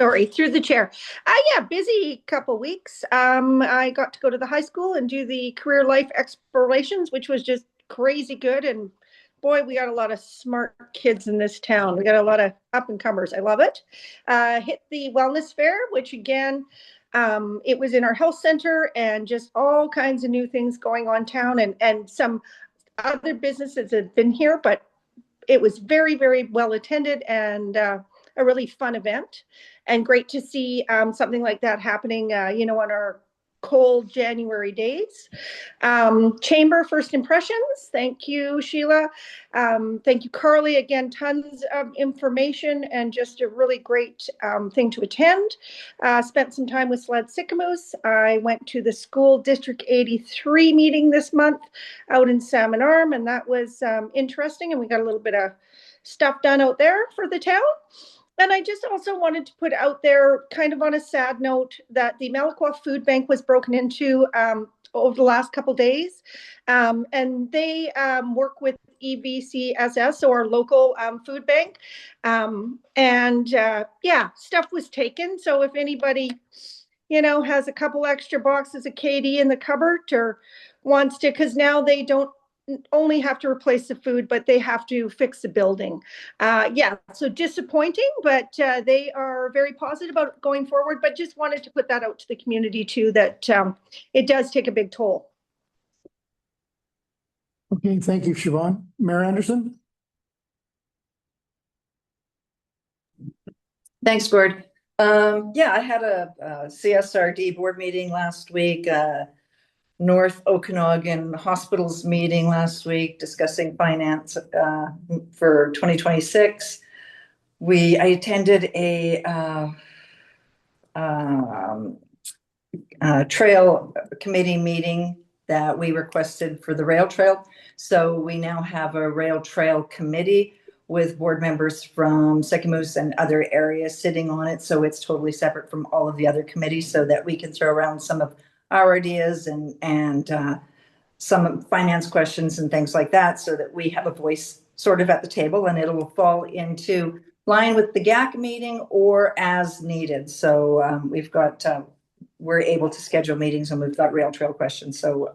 Speaker 5: Sorry, through the chair. Yeah, busy couple weeks. I got to go to the high school and do the career life explorations, which was just crazy good. And boy, we got a lot of smart kids in this town. We got a lot of up and comers. I love it. Hit the wellness fair, which again, it was in our health center and just all kinds of new things going on town and some other businesses have been here, but it was very, very well attended and a really fun event and great to see something like that happening, on our cold January days. Chamber first impressions. Thank you, Sheila. Thank you, Carly. Again, tons of information and just a really great thing to attend. Spent some time with Sled Sicamous. I went to the school District 83 meeting this month out in Salmon Arm, and that was interesting. And we got a little bit of stuff done out there for the town. And I just also wanted to put out there, kind of on a sad note, that the Malaqua Food Bank was broken into over the last couple days. And they work with EBCSS, or local food bank. Stuff was taken. So if anybody, has a couple extra boxes of KD in the cupboard or wants to, because now they don't only have to replace the food, but they have to fix the building. So disappointing, but they are very positive about going forward, but just wanted to put that out to the community too, that it does take a big toll.
Speaker 1: Okay, thank you, Siobhan. Mayor Anderson?
Speaker 6: Thanks, Gord. I had a CSRD board meeting last week, North Okanagan Hospitals meeting last week discussing finance for 2026. I attended a trail committee meeting that we requested for the rail trail. So we now have a rail trail committee with board members from Sicamous and other areas sitting on it. So it's totally separate from all of the other committees, so that we can throw around some of our ideas and some finance questions and things like that, so that we have a voice sort of at the table, and it'll fall into line with the GAC meeting or as needed. So we're able to schedule meetings, and we've got rail trail questions. So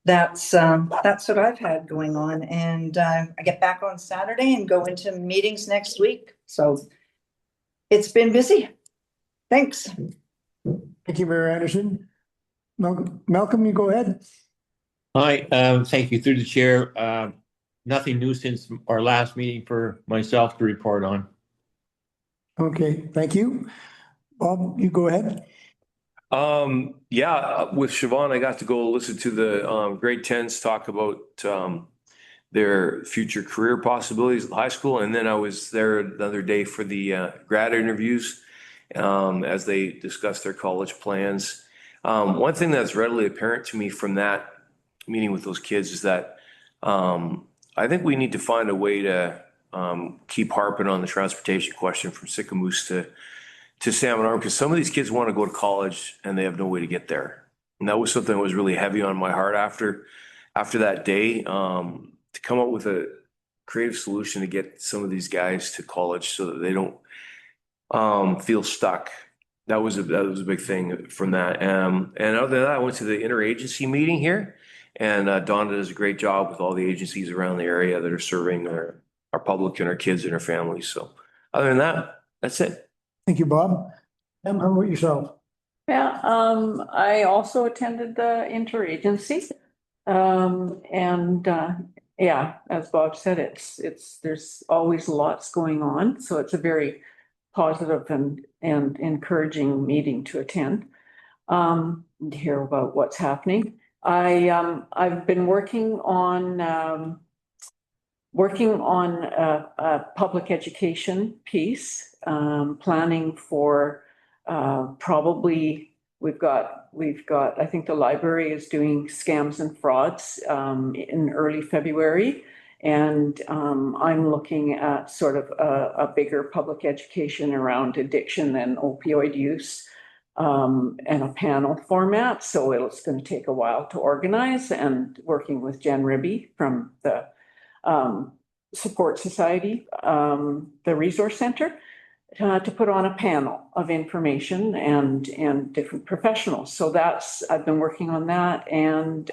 Speaker 6: that's what I've had going on. And I get back on Saturday and go into meetings next week. So it's been busy. Thanks.
Speaker 1: Thank you, Mayor Anderson. Malcolm, you go ahead.
Speaker 8: Hi, thank you through the chair. Nothing new since our last meeting for myself to report on.
Speaker 1: Okay, thank you. Bob, you go ahead.
Speaker 3: With Siobhan, I got to go listen to the grade 10s talk about their future career possibilities at the high school. And then I was there another day for the grad interviews as they discussed their college plans. One thing that's readily apparent to me from that meeting with those kids is that I think we need to find a way to keep harping on the transportation question from Sicamous to Salmon Arm, because some of these kids want to go to college and they have no way to get there. And that was something that was really heavy on my heart after that day, to come up with a creative solution to get some of these guys to college so that they don't feel stuck. That was a big thing from that. And other than that, I went to the interagency meeting here, and Donna does a great job with all the agencies around the area that are serving our public and our kids and our families. So other than that, that's it.
Speaker 1: Thank you, Bob. Em, how about yourself?
Speaker 9: Yeah, I also attended the interagency. As Bob said, there's always lots going on. So it's a very positive and encouraging meeting to attend, to hear about what's happening. I've been working on a public education piece, planning for Probably we've got, I think the library is doing scams and frauds in early February. And I'm looking at sort of a bigger public education around addiction and opioid use and a panel format. So it's going to take a while to organize, and working with Jen Ribby from the Support Society, the Resource Center, to put on a panel of information and different professionals. So I've been working on that. And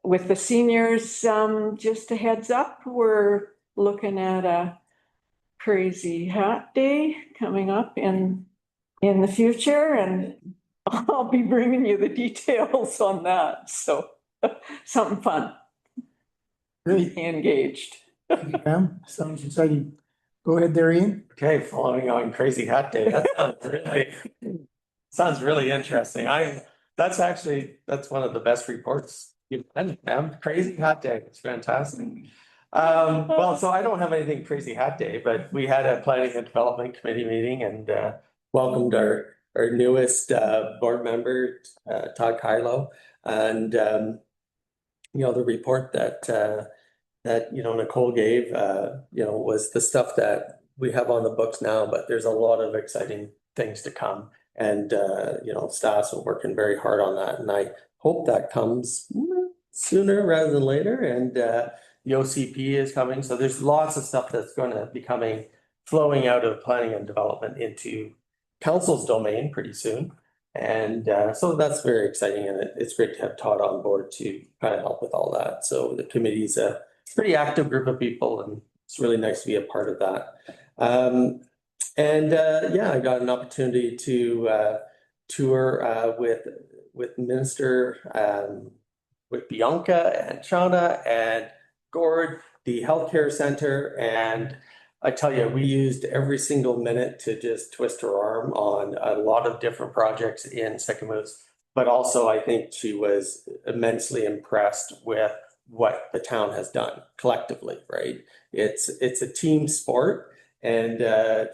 Speaker 9: with the seniors, just a heads up, we're looking at a crazy hat day coming up in the future, and I'll be bringing you the details on that. So something fun. Really engaged.
Speaker 1: Pam, sounds exciting. Go ahead there, Ian.
Speaker 4: Okay, following on Crazy Hat Day. That sounds really interesting. That's one of the best reports you've done, ma'am. Crazy Hat Day. It's fantastic. Well, so I don't have anything Crazy Hat Day, but we had a planning and development committee meeting and welcomed our newest board member, Todd Kylo, and the report that Nicole gave, was the stuff that we have on the books now, but there's a lot of exciting things to come. And, staff's been working very hard on that. And I hope that comes sooner rather than later. And the OCP is coming. So there's lots of stuff that's going to be flowing out of planning and development into council's domain pretty soon. And so that's very exciting. And it's great to have Todd on board to kind of help with all that. So the committee's a pretty active group of people, and it's really nice to be a part of that. I got an opportunity to tour with Minister, with Bianca and Shauna and Gord, the healthcare center. And I tell you, we used every single minute to just twist her arm on a lot of different projects in Sycamoose. But also, I think she was immensely impressed with what the town has done collectively, right? It's a team sport, and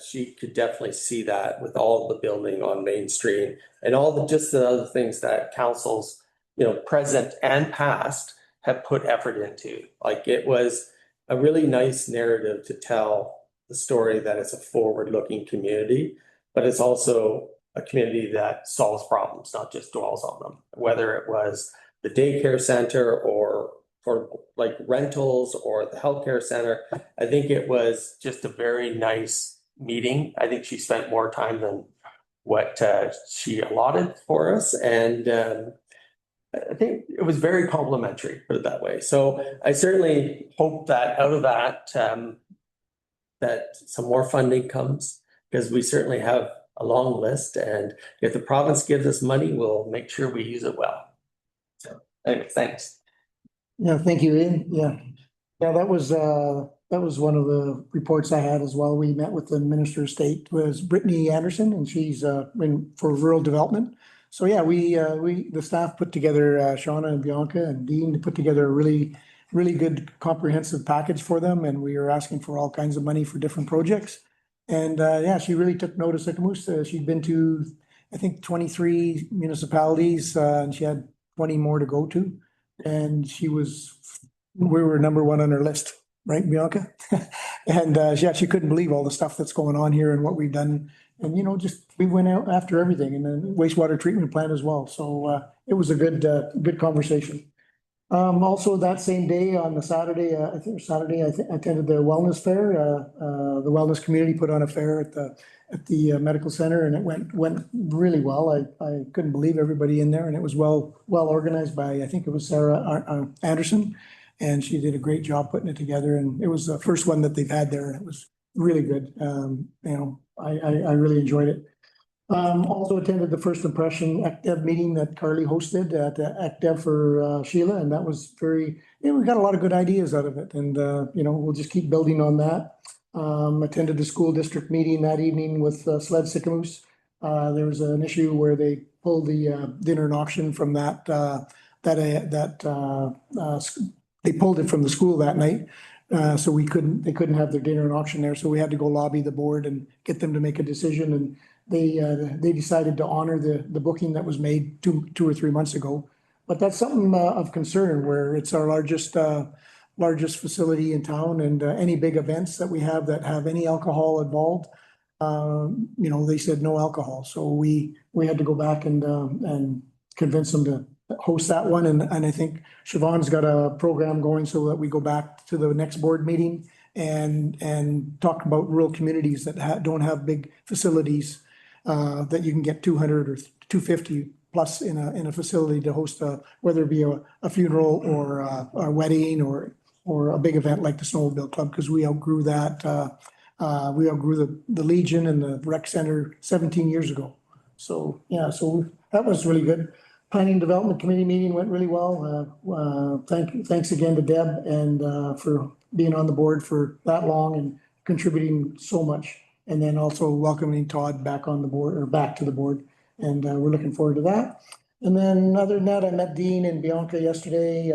Speaker 4: she could definitely see that with all the building on Main Street and all the other things that councils, present and past, have put effort into. Like, it was a really nice narrative to tell the story that it's a forward-looking community, but it's also a community that solves problems, not just dwells on them. Whether it was the daycare center or like rentals or the healthcare center, I think it was just a very nice meeting. I think she spent more time than what she allotted for us. And I think it was very complimentary, put it that way. So I certainly hope that out of that, that some more funding comes, because we certainly have a long list. And if the province gives us money, we'll make sure we use it well. So anyway, thanks.
Speaker 1: Yeah, thank you, Ian. Yeah, that was one of the reports I had as well. We met with the Minister of State, was Brittany Anderson, and she's in for rural development. So yeah, the staff put together, Shauna and Bianca and Dean, put together a really good comprehensive package for them, and we were asking for all kinds of money for different projects. And she really took note of Sycamoose. She'd been to, I think, 23 municipalities, and she had 20 more to go to. And we were number one on her list, right, Bianca? And she couldn't believe all the stuff that's going on here and what we've done. And, we went out after everything, and then wastewater treatment plant as well. So it was a good conversation. Also that same day on the Saturday, I attended the wellness fair. The wellness community put on a fair at the medical center, and it went really well. I couldn't believe everybody in there, and it was well organized by, I think it was Sarah Anderson, and she did a great job putting it together. And it was the first one that they've had there, and it was really good. I really enjoyed it. Also attended the first impression ACDEV meeting that Carly hosted at ACDEV for Sheila, and that was we got a lot of good ideas out of it, and we'll just keep building on that. Attended the school district meeting that evening with SLED Sycamoose. There was an issue where they pulled the dinner and auction from that they pulled it from the school that night. So they couldn't have their dinner and auction there. So we had to go lobby the board and get them to make a decision. they decided to honor the booking that was made two or 3 months ago. But that's something of concern where it's our largest facility in town, and any big events that we have that have any alcohol involved, they said no alcohol. So we had to go back and convince them to host that one. And I think Siobhan's got a program going so that we go back to the next board meeting and talk about rural communities that don't have big facilities, that you can get 200 or 250 plus in a facility to host whether it be a funeral or a wedding or a big event like the Snowmobile Club, because we outgrew that. We outgrew the Legion and the Rec Center 17 years ago. So, yeah, so that was really good. Planning Development Committee meeting went really well. Thanks again to Deb and for being on the board for that long and contributing so much. And then also welcoming Todd back on the board, or back to the board. And we're looking forward to that. And then other than that, I met Dean and Bianca yesterday.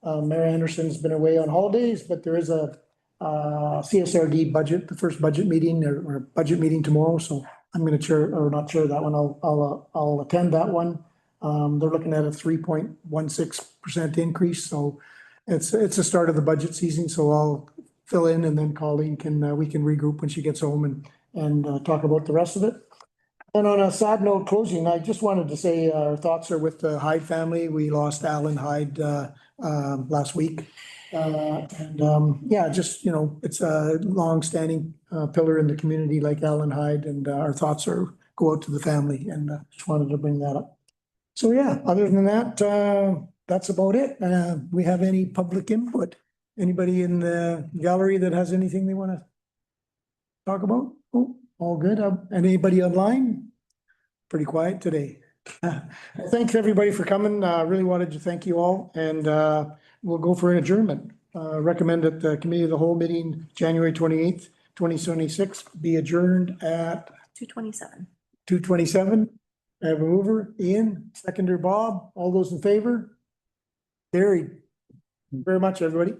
Speaker 1: Mayor Anderson's been away on holidays, but there is a CSRD budget, the first budget meeting or budget meeting tomorrow. So I'm going to chair, or not chair that one. I'll attend that one. They're looking at a 3.16% increase. So it's the start of the budget season. So I'll fill in, and then Colleen we can regroup when she gets home and talk about the rest of it. And on a sad note, closing, I just wanted to say our thoughts are with the Hyde family. We lost Alan Hyde last week. Just, it's a long-standing pillar in the community like Alan Hyde, and our thoughts go out to the family, and just wanted to bring that up. So yeah, other than that, that's about it. We have any public input? Anybody in the gallery that has anything they want to talk about? Oh, all good. Anybody online? Pretty quiet today. Thanks everybody for coming. Really wanted to thank you all, and we'll go for an adjournment. Recommend that the committee of the whole meeting, January 28th, 2026, be adjourned at
Speaker 12: 2:27.
Speaker 1: 2:27. I have a mover, Ian, seconder, Bob. All those in favor? Carried. Very much, everybody.